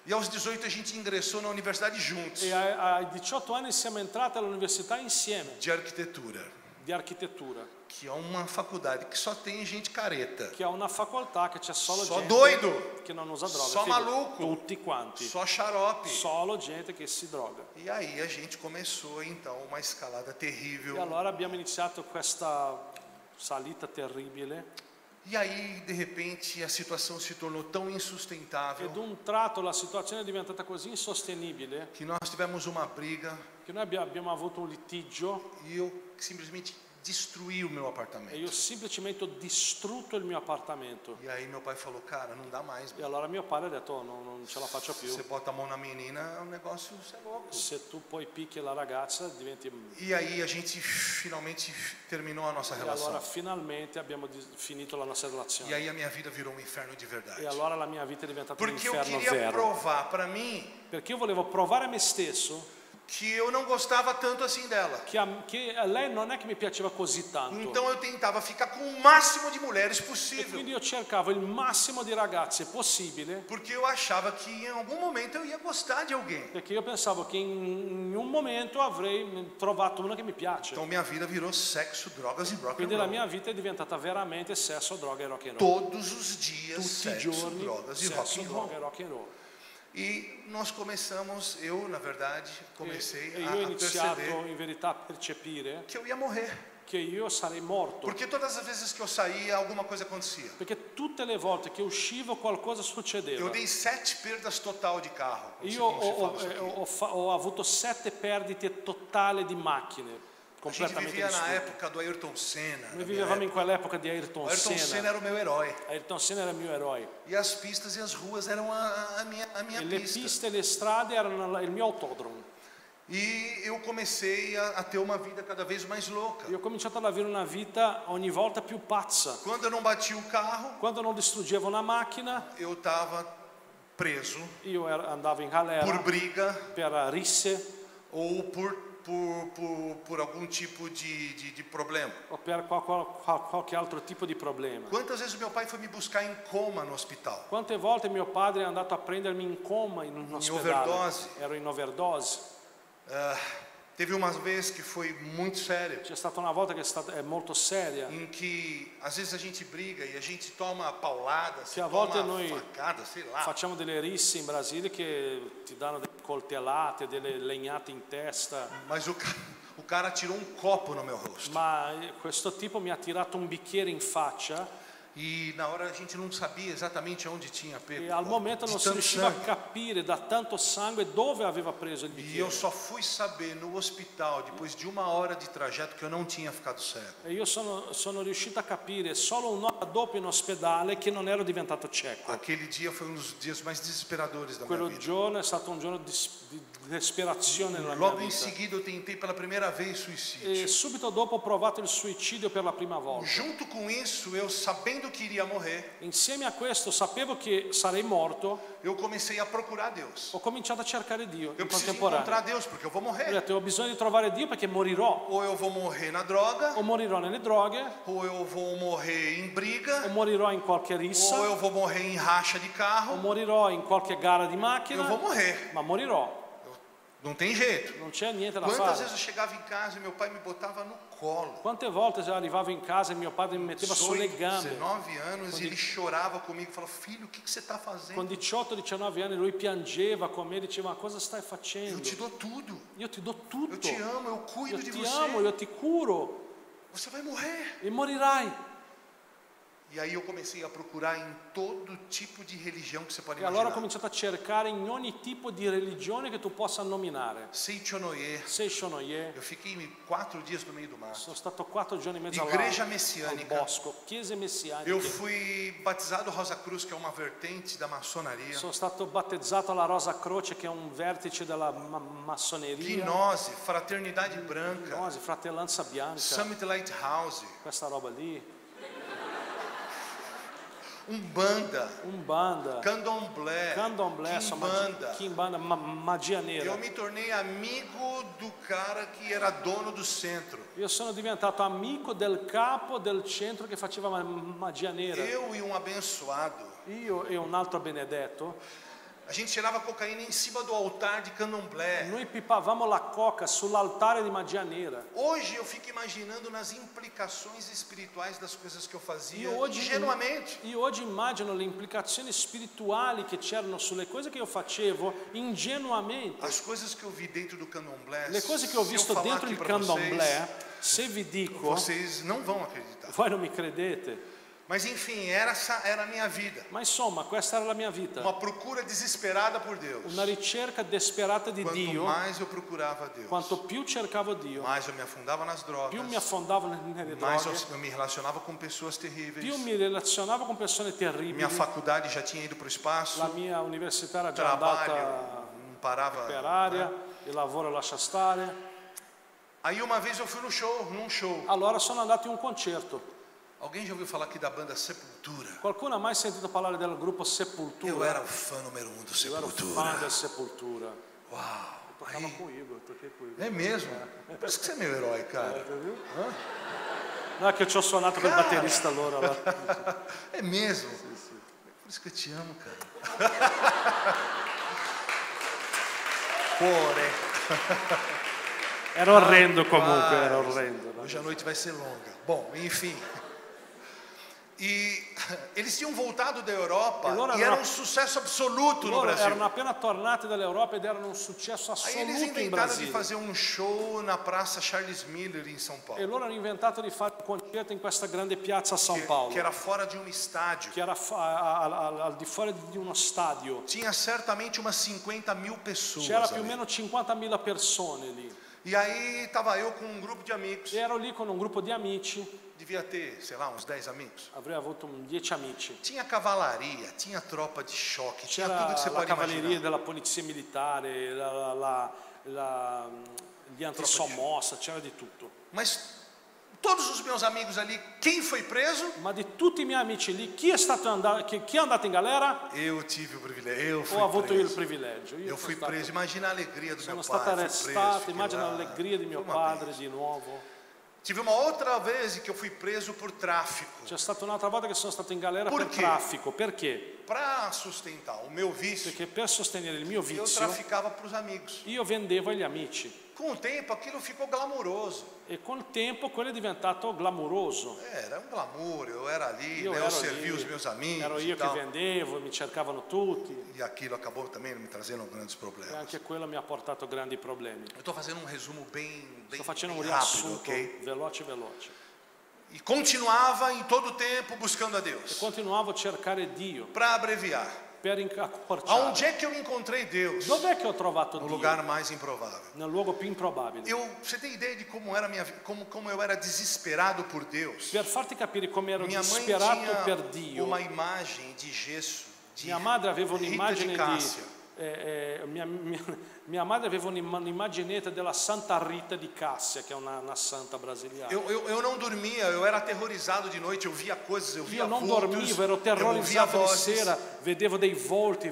E aos 18 a gente ingressou na universidade juntos, E ai 18 anni siamo entrati all'università insieme de arquitetura. di architettura, que é uma faculdade que só tem gente careta, che è una facoltà che c'è solo só gente doido, che non usa droga, só figo, maluco, tutti quanti, só xarope. solo gente che si droga. E aí a gente começou então uma escalada terrível. E allora abbiamo iniziato questa salita terribile. E aí, de repente, a situação se tornou tão insustentável Ed un tratto la situazione è diventata così insostenibile que nós tivemos uma briga che noi abbiamo avuto un litigio e eu simplesmente destruí o meu e io apartamento. semplicemente ho distrutto il mio appartamento. E aí meu pai falou, cara, não dá mais. E allora mio padre ha detto, "Oh, non ce la faccio più. Você bota a mão na menina, é um negócio, você é louco. Se tu poi picchi la ragazza diventi..." E aí a gente finalmente terminou a nossa E allora relação. finalmente abbiamo finito la nostra E relazione. aí a minha vida virou um inferno de verdade. E allora la mia vita è diventata un Porque eu inferno queria vero. provar para mim Perché io volevo provare a me stesso que eu não gostava tanto assim dela. che a lei non è che mi piaceva così tanto. Então eu tentava ficar com o máximo de mulheres E possível. quindi io cercavo il massimo di ragazze possibile, Porque eu achava que em algum momento eu ia gostar de alguém. perché io pensavo che in un momento avrei trovato una che mi piace. Então minha vida virou sexo, drogas e rock and Quindi la roll. mia vita è diventata veramente sesso, droga e rock and roll. Todos os dias, Tutti i sexo, giorni drogas e rock sesso, and roll. droga e rock and roll. E nós começamos, eu na verdade, comecei E io ho a iniziato perceber in verità a percepire que eu ia morrer. che io sarei morto. Porque todas as vezes que eu saía, alguma coisa acontecia. Perché tutte le volte che uscivo qualcosa succedeva. Eu dei 7 perdas total de carro. Como Io se fala isso aqui. ho avuto 7 perdite totali di macchine, A gente completamente vivia na distrutte. época do Ayrton Senna. na Noi minha vivevamo in época. quell'epoca di Ayrton O Ayrton Senna Senna. era o meu herói. Ayrton Senna era il mio eroe. E as pistas e as ruas eram a minha E le pista. piste e le strade erano il mio autodromo. E eu comecei a ter uma vida cada vez mais louca. Io ho cominciato ad avere una vita ogni volta più pazza. Quando eu não batia o carro, Quando non distruggevo una macchina, eu estava preso io andavo in por galera briga per risse ou por algum tipo de problema. o per qualche altro tipo di problema. Quantas vezes meu pai foi me buscar em coma no hospital? Quante volte mio padre è andato a prendermi in coma in un ospedale. overdose. Ero in overdose. Teve uma vez que foi muito sério, C'è stata una volta che è molto seria, em que às vezes a gente briga e a gente toma paulada, se Que a toma volte noi facada, sei lá. facciamo delle risse in Brasile che ti danno delle coltellate, delle legnate in testa, Mas o cara tirou um copo no meu rosto. ma questo tipo mi ha tirato un bicchiere in faccia E na hora a gente não sabia exatamente onde tinha pego. e o al copo, momento de non si tanto riusciva a sangue. capire da tanto sangue dove aveva preso il E eu bicchiere. só fui saber no hospital, depois de 1 hora de trajeto, que eu não tinha ficado cego. E io sono riuscito a capire solo un'ora dopo in ospedale che non ero diventato cieco. Aquele dia foi um dos dias mais desesperadores da minha Quello vida. giorno è stato un giorno di disperazione nella mia Logo em vita. seguida eu tentei pela primeira vez suicídio. E subito dopo ho provato il suicidio per la prima volta. Junto com isso, eu sabendo que iria morrer, Insieme a questo sapevo che sarei morto, eu comecei a procurar Deus. ho cominciato a cercare Dio Eu in preciso contemporanea. encontrar Deus porque eu vou Ho morrer. detto, ho bisogno di trovare Dio perché morirò. Ou eu vou morrer na droga, O morirò nelle droghe, ou eu vou morrer em o briga, morirò in qualche ou rissa, eu vou morrer em racha de o carro. morirò in qualche gara di Eu macchina, vou morrer. ma morirò. Não tem jeito. Non c'è niente da Quantas fare. vezes eu chegava em casa e meu pai me botava no colo. Quante volte arrivavo in casa e mio padre mi metteva sulle 18, gambe. 19 anos e ele chorava comigo, falava: filho, o que você está fazendo? Con 18-19 anni lui piangeva con me e diceva, ma cosa stai Eu facendo? te dou tudo. Io ti do Eu tutto, te amo, eu cuido io de ti você. amo, io ti curo Você vai morrer. e morirai. E aí eu comecei a procurar em todo tipo de religião que você pode E allora ho imaginar. cominciato a cercare in ogni tipo di religione che tu possa nominare. Seichonoye. Seishonoye, Eu fiquei 4 dias no meio do mato. sono stato 4 giorni e mezzo Igreja al messiânica. bosco, chiese messianiche. Eu fui batizado Rosa Cruz, que é uma vertente da maçonaria. Sono stato battezzato alla Rosa Croce, che è un vertice della massoneria. Gnose, Fraternidade Branca, Gnosi, Fratellanza Bianca, Summit Lighthouse, questa roba lì. Umbanda, Umbanda, Candomblé, Candomblé, Quimbanda. Kimbanda, magia nera. Eu me tornei amigo do cara que era dono do centro. Io sono diventato amico del capo del centro che faceva magia nera. Eu e um abençoado, Io e un altro benedetto A gente tirava cocaína em cima do altar de candomblé. Noi pipavamo la coca sull'altare di magia nera. Hoje eu fico imaginando nas implicações espirituais das coisas que eu fazia Oggi immagino le implicazioni spirituali che c'erano sulle cose che io facevo ingenuamente. As coisas que eu vi dentro do candomblé. Le cose che ho visto dentro il candomblé, se vi dico, vocês não vão acreditar. voi non mi credete. Mas enfim, era a minha vida. Ma insomma, questa era la mia vita. Uma procura desesperada por Deus. Una ricerca disperata di Dio. Quanto mais eu procurava Deus, quanto più cercavo Dio, mais eu me afundava nas drogas, più mi affondavo nelle mais droghe, eu me relacionava com pessoas terríveis. più mi relazionavo con persone terribili. Minha faculdade já tinha ido para o espaço. La mia università era già Trabalho andata não parava. per aria, il lavoro lascia stare. Aí uma vez eu fui num show. Allora sono andato in un concerto. Alguém já ouviu falar aqui da banda Sepultura? Qualcuno ha mai sentito parlare del gruppo Sepultura? Eu era o fã número 1 do Io ero Sepultura. fan del Sepultura. Uau! Toccava Aí, com o Igor, toquei com o Igor. é mesmo? Por isso que você é meu herói, cara. No, è che ci ho suonato col batterista allora. É mesmo? Por isso que eu te amo, cara. Porém. Era orrendo comunque, era orrendo. Hoje a noite vai ser longa. Bom, enfim. E eles tinham voltado da Europa e era um sucesso absoluto no Loro Brasil. erano appena tornati dall'Europa ed erano un successo Aí eles assoluto in inventaram de Brasile. fazer um show na Praça Charles Miller em São E Paulo, loro hanno inventato di fare un concerto in questa grande piazza a São Paulo, que era fora de um estádio. che era al di fuori di uno stadio. Tinha certamente umas 50.000 pessoas C'era più o ali. meno 50.000 persone lì. E aí estava eu com um grupo de amigos. E ero lì con un gruppo di amici, Devia ter, sei lá, uns 10 amigos. avrei avuto 10 amici. Tinha cavalaria, tinha tropa de choque, tinha C'era tudo que você la pode cavalleria imaginar. della polizia militare, gli antisommossa, c'era di tutto. Mas todos os meus amigos ali, quem foi preso? Ma di tutti i miei amici lì, chi è andato in galera? Eu tive o privilégio, eu fui Ho avuto io il preso. privilegio. Io Eu fui sono stato- preso, imagina a alegria do Sono meu stato pai. Fui arrestato, preso, immagina fiquei lá. l'allegria di mio Foi uma padre bênção. di nuovo. Tive uma outra vez que eu fui preso por tráfico. C'è stata un'altra volta che sono stato in galera per Perché? traffico. Perché? Para sustentar o meu vício, Perché per sostenere il mio eu vizio traficava para os amigos. io vendevo agli amici Com o tempo, aquilo ficou glamouroso. e col tempo quello è diventato glamuroso. Era um glamour, eu era ali, Io né, eu ero servia lì, os meus amigos ero e io che tal. vendevo, mi cercavano tutti E aquilo acabou também me trazendo grandes e problemas. anche quello mi ha portato grandi problemi. Eu estou fazendo um resumo bem Sto facendo un bem rápido, riassunto ok? veloce. E continuava em todo o tempo buscando a E Deus. continuavo a cercare Dio Para abreviar, per accorciare. aonde é que eu encontrei Deus? Dov'è che ho trovato No Dio? lugar mais improvável. Nel luogo più improbabile. Você tem ideia de como era a minha vida, como eu era desesperado por Deus? Per farti capire come ero Minha mãe disperato per tinha Dio, uma imagem de gesso de mia madre aveva Rita un'immagine de Cássia. mia madre aveva un'immaginetta della Santa Rita di Cassia, che è una santa brasiliana. Eu não dormia, eu era aterrorizado de noite, eu via coisas, eu via Io non vultos, dormivo, ero eu ouvia terrorizzato di vozes. sera, vedevo dei volti,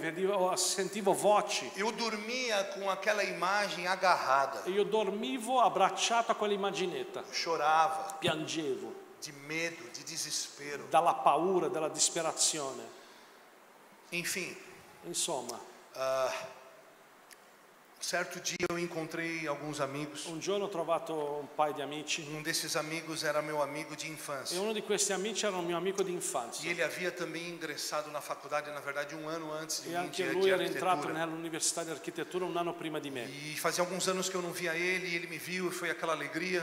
sentivo voci. Eu dormia com aquela imagem agarrada, E io dormivo abbracciato a quell'immaginetta, chorava piangevo de medo, de desespero. dalla paura, dalla disperazione. Enfim, Insomma, certo dia eu encontrei alguns amigos. un giorno ho trovato un paio di amici Um desses amigos era meu amigo de e infância. uno di questi amici era un mio amico di E infanzia. ele havia também ingressado na faculdade, na verdade, um ano antes de E mim, anche de lui era entrato arquitetura. nell'università di architettura un anno prima di me. E fazia alguns anos que eu não via ele, e ele me viu, e foi aquela alegria.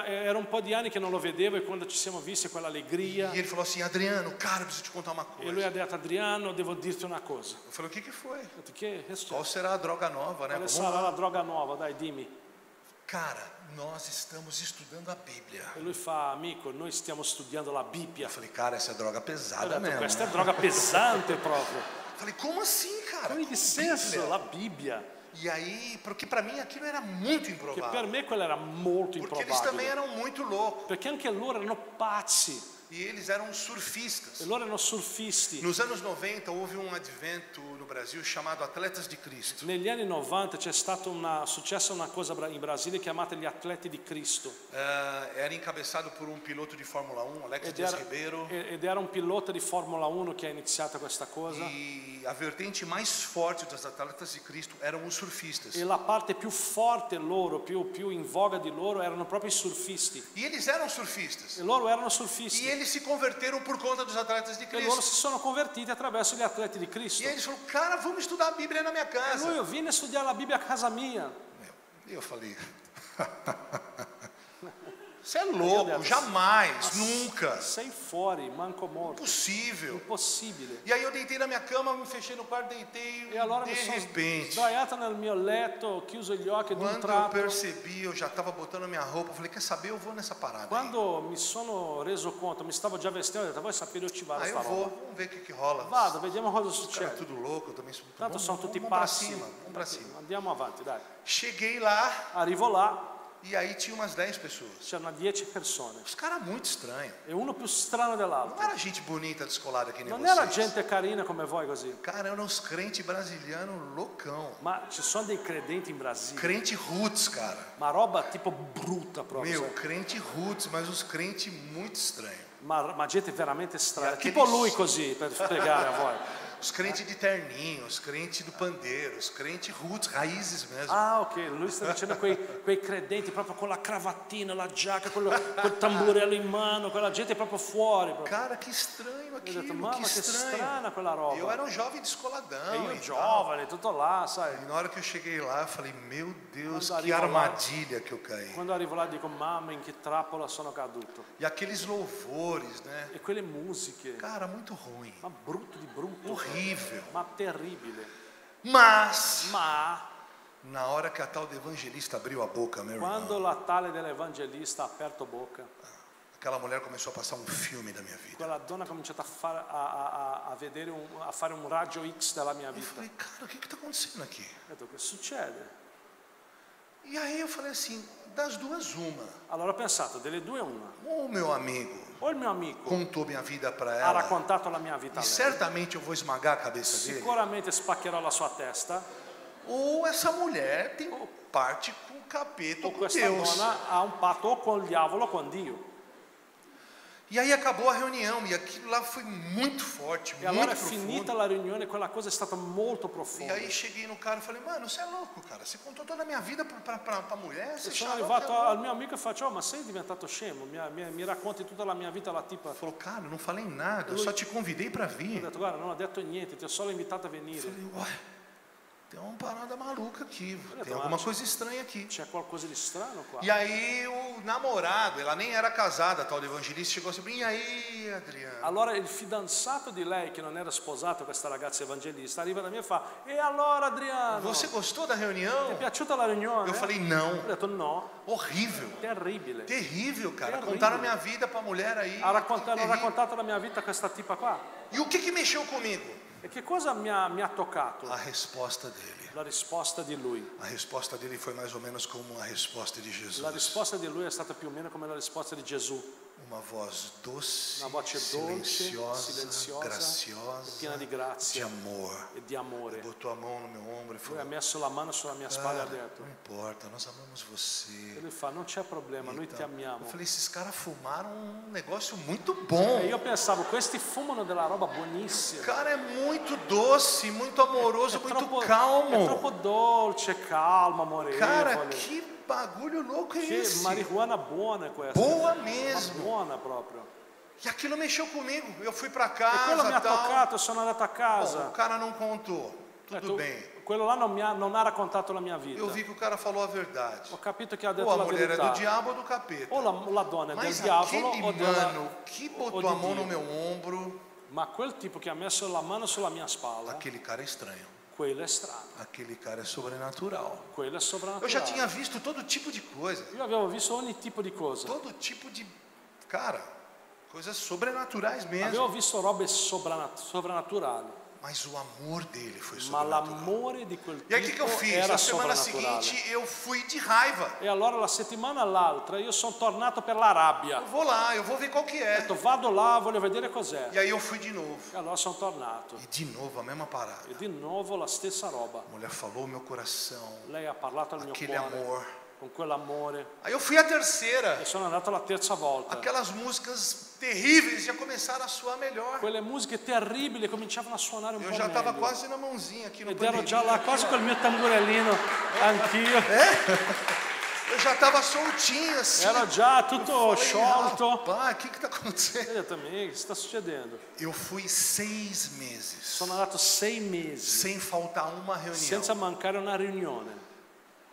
Era un po' di anni che non lo vedevo e quando ci siamo visti quell'allegria. E ele falou assim: Adriano, cara, eu preciso te contar uma E lui ha coisa. detto: Adriano, devo dirti una cosa. Eu falei: o que foi? Ho detto: che è Qual será a droga nova, né? Quale Vamos sarà la lá. droga nuova? Dai, dimmi. Cara, nós estamos estudando a Bíblia. E lui fa: amico, noi stiamo studiando la Bibbia. Eu falei: cara, essa é droga Ho pesada detto: mesmo. questa è Né? droga pesante proprio. Falei: como assim, cara? Come di senso la Bibbia? E aí, porque para mim aquilo era muito Che per improvável. me quello era molto Porque eles também improbabile. eram muito loucos. Perché anche loro erano pazzi. E eles eram surfistas. e loro erano surfisti. Nos anos 90 houve um advento no Brasil chamado Atletas de Cristo. Negli anni 90 c'è stata successa una cosa in Brasile chiamata gli Atleti di Cristo. Era encabeçado por um piloto de Fórmula 1, Alex Dias Ribeiro. Ed era un pilota di Formula 1 che ha iniziato questa cosa. E a vertente mais forte dos Atletas de Cristo eram os surfistas. E la parte più forte loro, più in voga di loro erano proprio i surfisti. E eles eram surfistas. E loro erano surfisti. E eles se converteram por conta dos Atletas de E loro Cristo. si sono convertiti attraverso gli Atleti di Cristo. E eles falaram, cara, vamos estudar a Bíblia na minha E casa. lui, io vine a studiare la Bibbia a casa mia. Eu falei, você é louco, jamais, nunca, Sei fuori, manco morto. impossível. Impossibile. E aí eu deitei na minha cama, me fechei no quarto, deitei, E allora de mi sono repente, sdraiata nel mio letto, ho chiuso gli occhi ad un quando eu tratto. percebi, eu já estava botando minha roupa, eu falei, quer saber, eu vou nessa parada aí. Quando mi sono reso conto, mi stavo già vestendo, ho detto, vuoi sapere, io ci vado a Aí sta eu vou, roba. vamos ver o que rola. Vado, vediamo cosa Os caras succede. tudo louco, eu também sou. Tanto sono tutti Vamos pra pazzi. cima, vamos pra cima. Andiamo avanti, dai. Cheguei lá, Arrivo là, e aí tinha umas 10 pessoas. c'erano 10 persone. Os caras muito estranhos. E uno più strano Não dell'altro. era gente bonita, descolada que nem Non era vocês. gente carina come voi così. Cara, eram uns crentes brasilianos loucão. Ma ci sono dei credenti in Brasile. Crente roots, cara. Ma roba tipo brutta proprio. Meu, sai. crente roots, mas uns crentes muito estranhos. Ma gente veramente strana. E aqueles- Tipo lui così, per spiegare a voi. Os crentes de terninho, os crentes do pandeiro, os crentes roots, raízes mesmo. Ah, ok, lui sta dicendo quei credenti proprio con la cravatina, la giacca, quel tamburello in mano, quella gente proprio fuori. Proprio. Cara, que estranho Io ho aquilo, detto, mamma, que che estranho. strana quella roba. Eu era um jovem descoladão. E io e tal. giovane, tutto là, sai. E na hora que eu cheguei lá, eu falei, meu Deus, Quando que arrivo lá- armadilha que eu caí. Quando arrivo là dico, mamma, in che trappola sono caduto. E aqueles louvores, né? E quelle musiche, Cara, muito ruim. ma brutto di brutto. Horrível. Ma terribile. Mas, Ma na hora que a tal do evangelista abriu a boca, meu quando irmão, la tale dell'evangelista ha aperto bocca, aquela mulher começou a passar um filme da minha vida. quella donna ha cominciato a vedere a fare un raggio X della mia Eu vita. falei, cara, o que está acontecendo aqui? Ho detto, che succede? E aí eu falei assim, das duas uma. Allora ho pensato, delle due una. Ou o meu amigo O il mio amico contou minha vida para ha ela, raccontato la mia vita a e lei, certamente eu vou esmagar a cabeça dele, sicuramente spaccherò la sua testa, ou essa mulher tem parte com o capeta o ou com questa Deus. donna ha un patto o con il diavolo o con Dio. E aí acabou a reunião, e aquilo lá foi muito forte, E allora muito è finita profundo. la riunione, quella cosa è stata molto E profonda. aí cheguei no cara e falei, mano, você é louco, cara, você contou toda a minha vida pra mulher, você E sono xarou, arrivato você é louco. al mio amico e faccio, oh, ma sei diventato scemo? Mi racconti tutta la mia vita alla tipa. Ho Falou, cara, eu não falei nada, eu só te convidei para vir. detto, guarda, non ho detto niente, ti ho solo invitato a venire. Falei, ué, tem uma parada maluca aqui, tem eu alguma acho. coisa estranha aqui. C'è qualcosa di strano qua. E aí o namorado, ela nem era casada, a tal do evangelista, chegou assim, e aí, Adriano? Allora il fidanzato di lei, che non era sposato, questa ragazza evangelista, arriva da me e fa, e allora Adriano, Você gostou da ti è reunião? piaciuta la riunione? Eu falei, Ho não, detto no, horrível, terribile. terrível, cara. Terrível. Contaram a minha vida pra mulher aí. Hanno terrível. raccontato la mia vita a questa tipa qua. E o que mexeu comigo? E che cosa mi ha toccato? A resposta dele. La risposta di lui. A resposta dele foi mais ou menos como a resposta de Jesus. La risposta di lui è stata più o meno come la risposta di Gesù. Uma voz doce, Una voce dolce, silenciosa, silenziosa, graciosa, piena di de grazia amor. e di amore. Botou a mão no meu ombro e Lui falou, ha messo la mano sulla mia spalla e ha cara, detto, não importa, nós amamos e você. lui fa, non c'è problema, noi ti Então, amiamo. eu falei, esses caras fumaram um negócio muito bom. E io pensavo, questi fumano della roba buonissima. Cara, é muito doce, muito amoroso, È muito troppo, è calmo. troppo dolce, calmo, Cara, amorevole. que bagulho louco é Che esse? marijuana buona è questa. Boa Ma mesmo. buona proprio. E aquilo mexeu comigo. Eu fui pra E quello mi casa ha tal. toccato, sono andato a Bom, o casa. cara não contou. Ho Tudo detto, bem. quello là non ha raccontato la mia vita. Eu vi que o cara falou a verdade. Ho capito che ha Ou detto a la mulher é verità. do diabo ou do capeta. O la donna è del Mas diavolo aquele o della... mano que o botou di a mão Dio. no meu ombro, Ma quel tipo che ha messo la mano sulla mia spalla, aquele cara é estranho. quello è strano, Aquele cara é sobrenatural. quello è soprannaturale. Eu já tinha visto todo tipo de coisa. Io avevo visto ogni tipo di cosa. Todo tipo de. Cara, coisas sobrenaturais Avevo mesmo. visto robe sovrannaturali. Mas o amor dele foi ma sobrenatural. l'amore di quel E aí o que eu tipo fiz? era Na semana sovrannaturale. seguinte eu fui de raiva. E allora la settimana all'altra io sono tornato per la rabbia. Eu vou lá, eu vou ver qual que Ho é. detto vado là, voglio vedere cos'è. E aí eu fui de novo. E allora sono tornato. E de novo a mesma parada. E di nuovo la stessa roba. A mulher falou meu coração, Lei ha parlato al mio aquele cuore amor. con quell'amore. Aí eu fui a terceira. E sono andato la terza volta. Aquelas músicas terríveis já começaram a soar melhor. Quelle musiche terribili cominciavano a suonare un Eu po' já estava meglio. quase na mãozinha aqui no Ed ero pandemia. già là quasi col mio tamburellino anch'io. Eu já estava soltinho assim. Ero già Eu tutto falei, sciolto. rapaz, o que está E acontecendo? ho detto, che sta succedendo? Eu fui 6 meses Sono andato 6 mesi sem faltar uma reunião. senza mancare una riunione.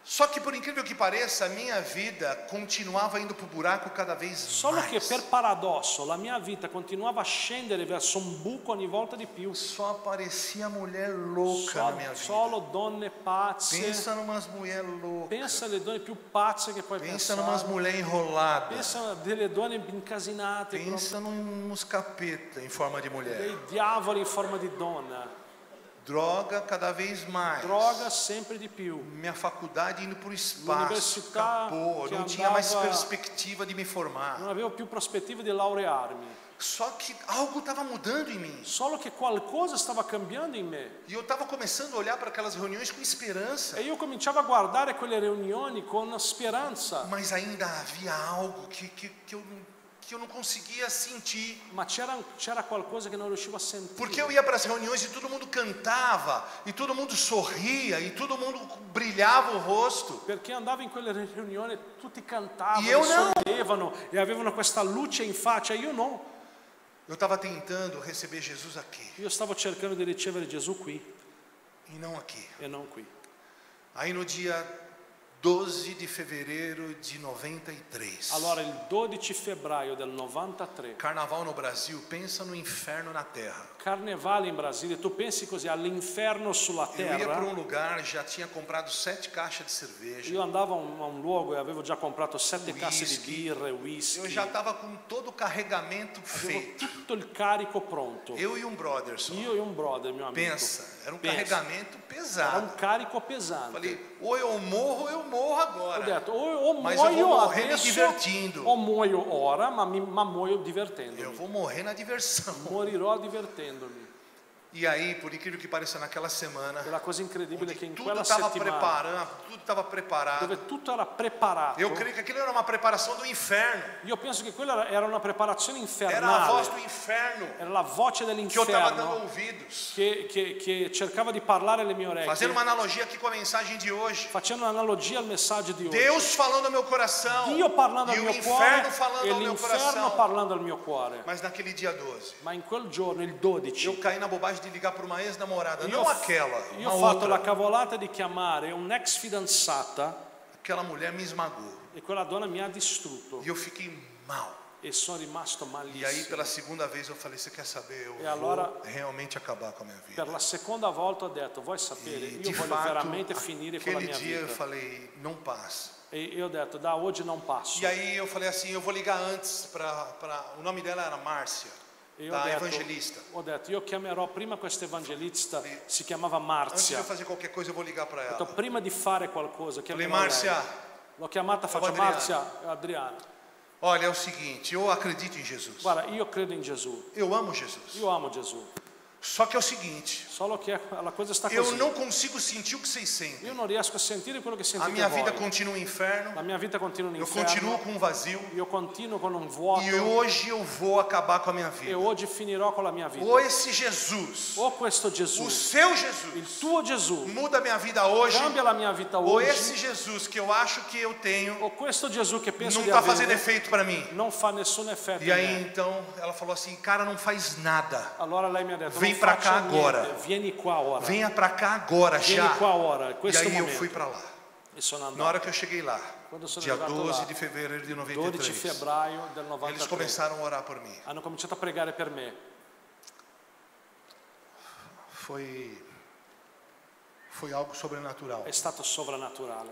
Só que por incrível que pareça, a minha vida continuava indo para o buraco cada vez Solo mais. che per paradosso la mia vita continuava a scendere verso un buco ogni volta di più. Só aparecia mulher louca na minha vida. Solo donne pazze. Pensa numas mulheres loucas. Pensa alle donne più pazze che puoi Pensa pensare. numas mulheres enroladas. Pensa a delle donne incasinate, Pensa nos capeta em forma de mulher. dei diavoli in forma di donna. Droga cada vez mais. Droga sempre di più. Minha faculdade indo para o espaço. L'università Acabou. que Não tinha mais andava- perspectiva de me formar. Non avevo più prospettive di laurearmi. Só que algo estava mudando em mim. Solo che qualcosa stava cambiando in me. E eu estava começando a olhar para aquelas reuniões com esperança. E io cominciavo a guardare quelle riunioni con speranza. Mas ainda havia algo que eu não conseguia sentir. Ma c'era qualcosa che non riuscivo a sentire. Porque eu ia para as reuniões e todo mundo cantava, e todo mundo sorria, e todo mundo brilhava o rosto. Perché andavo in quelle riunioni e tutti cantavano, Io no. sorridevano e avevano questa luce in faccia, io no. Eu estava tentando receber Jesus aqui, Io stavo cercando di ricevere Gesù qui e não aqui. e non qui. Aí no dia 12 de fevereiro de 93. Allora il 12 febbraio del 93, Carnaval no Brasil, pensa no inferno na terra. Carnevale in Brasile, tu pensi così all'inferno sulla Eu ia para terra? um lugar, já tinha comprado 7 caixas de cerveja. Io andavo a un luogo e avevo già comprato 7 casse di Whisky. birre, Eu whisky, já estava com todo o carregamento avevo feito. tutto il carico pronto. Eu e um brother só. Io e un brother, mio amico. Pensa, era um Pensa. carregamento Era pesado. un carico pesante. Falei, ou eu morro Ho agora. detto, o Mas eu vou muoio morrer me adesso divertindo. o muoio ora, ma muoio Eu divertendomi. vou morrer na diversão. Morirò divertendomi. E aí, por incrível que pareça, naquela semana, E la cosa incredibile è che in tudo quella estava settimana, preparando, tudo estava preparado. dove tutto era preparato, Eu creio que aquilo era uma preparação do inferno. io penso che quella era una preparazione Era a voz do infernale, inferno era la voce que eu estava dando dell'inferno ouvidos. che cercava di parlare alle mie Fazendo uma orecchie, analogia aqui com a mensagem de hoje. facendo un'analogia al messaggio di oggi. Deus falando ao meu coração. Dio parlando E al o mio inferno cuore falando e ao meu l'inferno coração. parlando al mio cuore. Mas naquele dia 12, Ma in quel giorno, il 12, eu caí na bobagem de ligar para uma ex-namorada, io não aquela, io uma ho fatto la outra. cavolata di chiamare un'ex fidanzata Aquela mulher me esmagou. e quella donna mi ha distrutto E eu fiquei mal. e sono rimasto E aí, malissimo. pela segunda vez, eu falei: você quer saber? Eu E allora- vou realmente acabar com a minha vida. Per la seconda volta ho detto, vuoi sapere, E io de voglio fato, veramente finire con la aquele mia dia eu vita. falei: não passa. E io ho detto, da oggi non passo. E aí eu falei assim: eu vou ligar antes o nome dela era Márcia, E io da evangelista. ho detto, io chiamerò prima questa evangelista, si chiamava Antes de Marzia. eu fazer qualquer coisa, eu vou ligar para Ho detto, ela. prima di fare qualcosa, Falei: chiamerò Márcia, lei. L'ho chiamata, faccio Adriano. Marzia, Adriano. olha, é o seguinte, eu acredito em Jesus. Guarda, io credo in Gesù, Eu amo Jesus. io amo Gesù. Só que é o seguinte, Solo che la cosa sta eu così. não consigo sentir o que vocês sentem. Io non riesco a sentire quello che A sentite minha vida voi. continua um inferno. La mia vita continua in Eu inferno. continuo com um vazio. Io continuo con un vuoto. E hoje eu vou acabar com a minha E vida. oggi finirò con la mia vita. Ou esse Jesus, O questo Gesù, o seu il Jesus, tuo Gesù, muda a minha vida hoje. cambia la mia vita Ou oggi. esse Jesus que eu acho que eu tenho O questo Gesù che penso não di está fazendo avere efeito para mim. non fa nessun effetto E in aí me. então ela falou assim: cara, não faz nada. Allora lei mi ha detto, Vem non pra faccia cá niente, agora. vieni qua ora. Venha para cá agora Vieni já. qua ora, E questo aí eu momento. fui para lá. E sono Na andato. hora que eu cheguei lá, Quando sono dia arrivato 12 là, de fevereiro de 12 93, febbraio del eles 93, começaram a orar por mim. hanno cominciato a pregare per me. Foi algo sobrenatural. È stato sovrannaturale.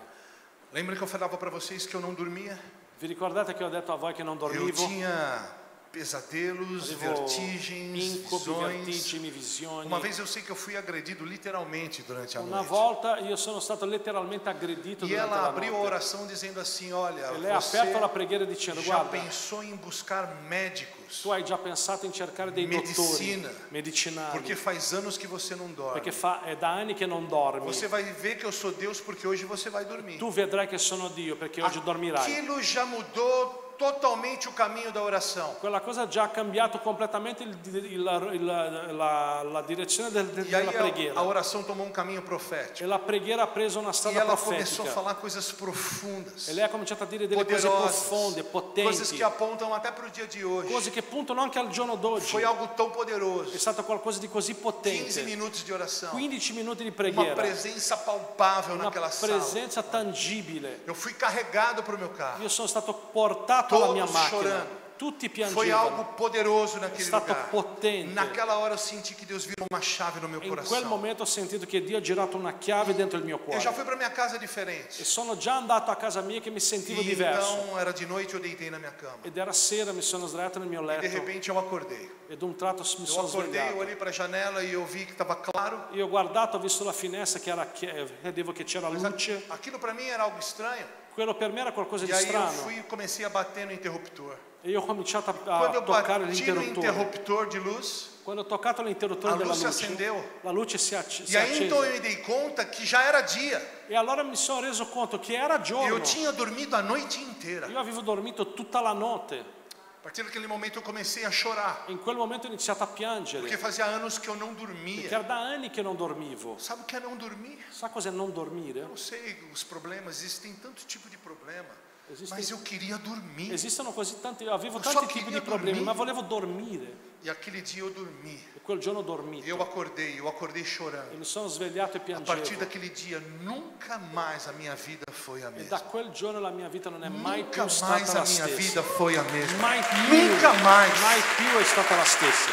Lembra que eu falava para vocês que eu não dormia? Vi ricordate che ho detto a voi che non Eu dormivo? tinha pesadelos, avevo vertigens, incubi, visões. vertigini, visioni. Uma vez eu sei que eu fui agredido literalmente durante a Una noite. volta io sono stato letteralmente aggredito E durante ela la abriu a notte. oração dizendo assim, olha, E lei ha você aperto la preghiera dicendo, já guarda, pensou em buscar médicos? tu hai già pensato in cercare dei Medicina. dottori medicinali, Porque faz anos que você não dorme. perché è da anni che non dormi. Você vai ver que eu sou Deus porque hoje você vai dormir. Tu vedrai che sono Dio perché oggi dormirai. Aquilo já mudou totalmente o caminho da oração. Quella cosa ha già cambiato completamente la direzione E della aí preghiera. a oração tomou um caminho profético. E la preghiera ha preso una E strada ela começou a profetica. falar coisas profundas, E lei ha cominciato a dire delle cose poderosas, profonde, coisas potenti, que apontam até para o dia de hoje. cose che puntano anche al giorno d'oggi. Foi algo tão È poderoso. stato qualcosa di così 15 potente. minutos de oração. 15 minuti di Uma preghiera, presença palpável una naquela sala. presenza tangibile. Eu fui carregado para o meu carro. Io sono stato portato alla mia Todos macchina, chorando. tutti Foi piangevano. algo poderoso È naquele stato lugar. potente. Naquela hora eu senti que Deus virou uma chave no meu E in quel coração. momento ho sentito che Dio ha girato una chiave dentro il mio Eu já cuore. fui para minha casa diferente. E sono già andato a casa mia che mi sentivo E diverso. então era de noite, eu deitei na minha cama. Ed era sera, mi sono sdraiato nel mio De letto repente eu acordei. ed un tratto mi Eu sono acordei, eu svegliato. olhei para a janela e eu vi que estava claro. Io ho guardato, ho visto la finestra che era vedevo che c'era Mas luce. aquilo para mim era algo estranho. Quello per me era qualcosa E di aí eu strano. fui e comecei a bater no interruptor. E io ho cominciato Quando a eu toccare bati no l'interruttore. interruptor de luz, Quando ho toccato l'interruttore a della luz se luce, acendeu. la luce si è E aí então eu accesa. me dei conta que já era dia. E allora mi sono reso conto che era giorno. Eu tinha dormido a noite inteira. Io avevo dormito tutta la notte. A partir daquele momento eu comecei a chorar. In quel momento ho iniziato a piangere. Porque fazia anos que eu não Perché dormia. era da anni che non dormivo. Sabe o que é não dormir? Sa cos'è non dormire? Eu sei os problemas, existem tanto tipo de problema. Existem- Mas eu queria dormir. Esistono così tanti, avevo Eu tanti só tipi queria di problemi, dormire. ma volevo dormire. E aquele dia eu dormi. E quel giorno ho dormito. Eu acordei E chorando. mi sono svegliato e A partir piangevo. daquele dia, nunca mais a minha vida foi a E da mesma. quel giorno la mia vita non è mai Nunca più stata mais a la minha stessa. vida foi a mesma. Mai più, Nunca mais. mai più è stata la stessa.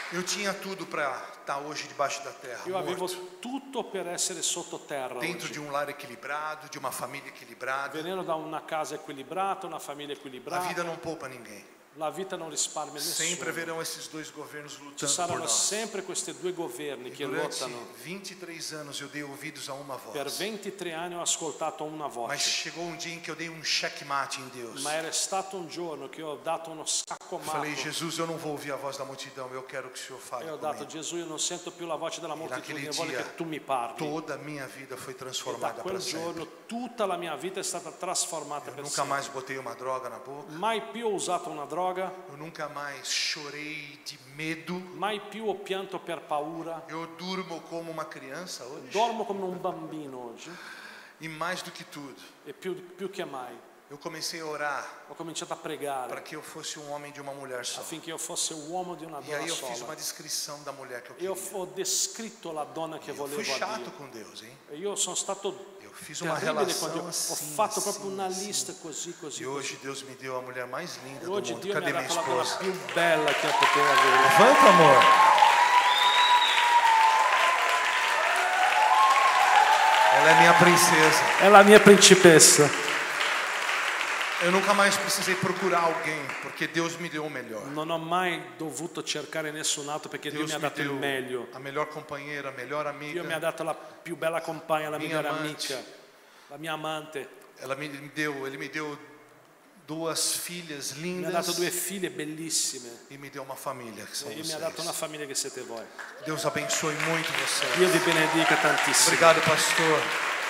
Eu tinha tudo para estar hoje debaixo da terra, Io avevo morto, tutto per essere sottoterra dentro oggi. de um lar equilibrado, de uma família equilibrada. Venendo da una casa equilibrata, una famiglia A equilibrata, vida não poupa ninguém. la vita non risparmia Sempre nessuno. haverão esses dois governos Ci lutando por saranno nós. sempre questi due governi che Durante lottano. 23 anos eu dei ouvidos a uma Per voz. 23 anni ho ascoltato una Mas voce, chegou um dia em que eu dei um checkmate em Deus. ma era stato un giorno che ho dato uno scacco Falei, matto Jesus, eu não vou ouvir a voz da multidão, eu quero que o Senhor fale e ho dato, comigo. Gesù, io non sento più la voce della moltitudine, naquele voglio dia, che tu mi parli. Toda a minha vida foi E da transformada quel para sempre. giorno tutta la mia vita è stata trasformata Eu per nunca sempre. mais botei uma droga na boca. Mai più ho usato una droga, Eu nunca mais chorei de medo. mai più ho pianto per paura. Eu durmo como uma criança hoje. Dormo come un bambino oggi E mais do que tudo, e più che mai eu comecei a orar ho cominciato a para pregare que eu fosse um homem de uma mulher só. affinché io fosse uomo di una E aí donna eu fiz sola. uma descrição da mulher que eu Io queria. ho descritto la donna che Eu fui volevo a chato Dio. com Deus, hein? E io sono stato Eu fiz uma terribile relação quando ho assim, fatto assim, proprio una assim. lista così, così, E così. hoje Deus me deu a mulher mais linda E do oggi mundo. Dio mi Cadê ha minha dato la donna esposa? più bella che potevo avere. Levanta, amor. Ela é minha princesa. È la mia principessa. Eu nunca mais precisei procurar alguém, porque Deus me deu o melhor. Non ho mai dovuto cercare nessun altro perché Dio Deus mi ha me dato il deu meglio. a melhor companheira, a melhor Dio mi ha amiga. dato la più bella compagna, la Mia migliore amante. amica, la mia amante. Ele me deu duas filhas Mi ha dato lindas due figlie bellissime. e me deu uma família que são E mi ha dato una vocês. famiglia che siete voi. Deus abençoe muito vocês. Dio vi benedica tantissimo. Obrigado, pastor.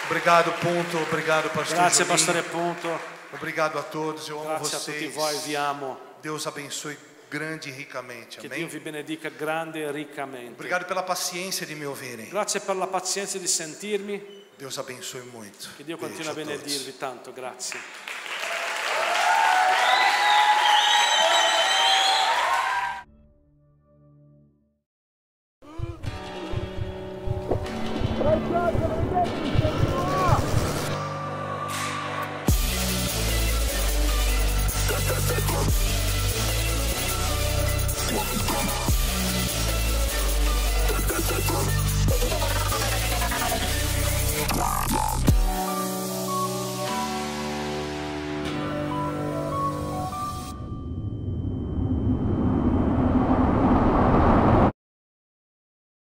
Obrigado, ponto. Obrigado, pastor. Grazie Julinho. pastore Punto, Obrigado a todos. Eu amo grazie a tutti vocês. voi, vi amo. Deus abençoe grande e ricamente. Che Amém? Dio vi benedica grande e riccamente. Obrigado pela paciência de me ouvirem. Grazie per la pazienza di sentirmi. Deus abençoe muito. Che Dio Beijo continui a todos. benedirvi tanto. Grazie. Yeah.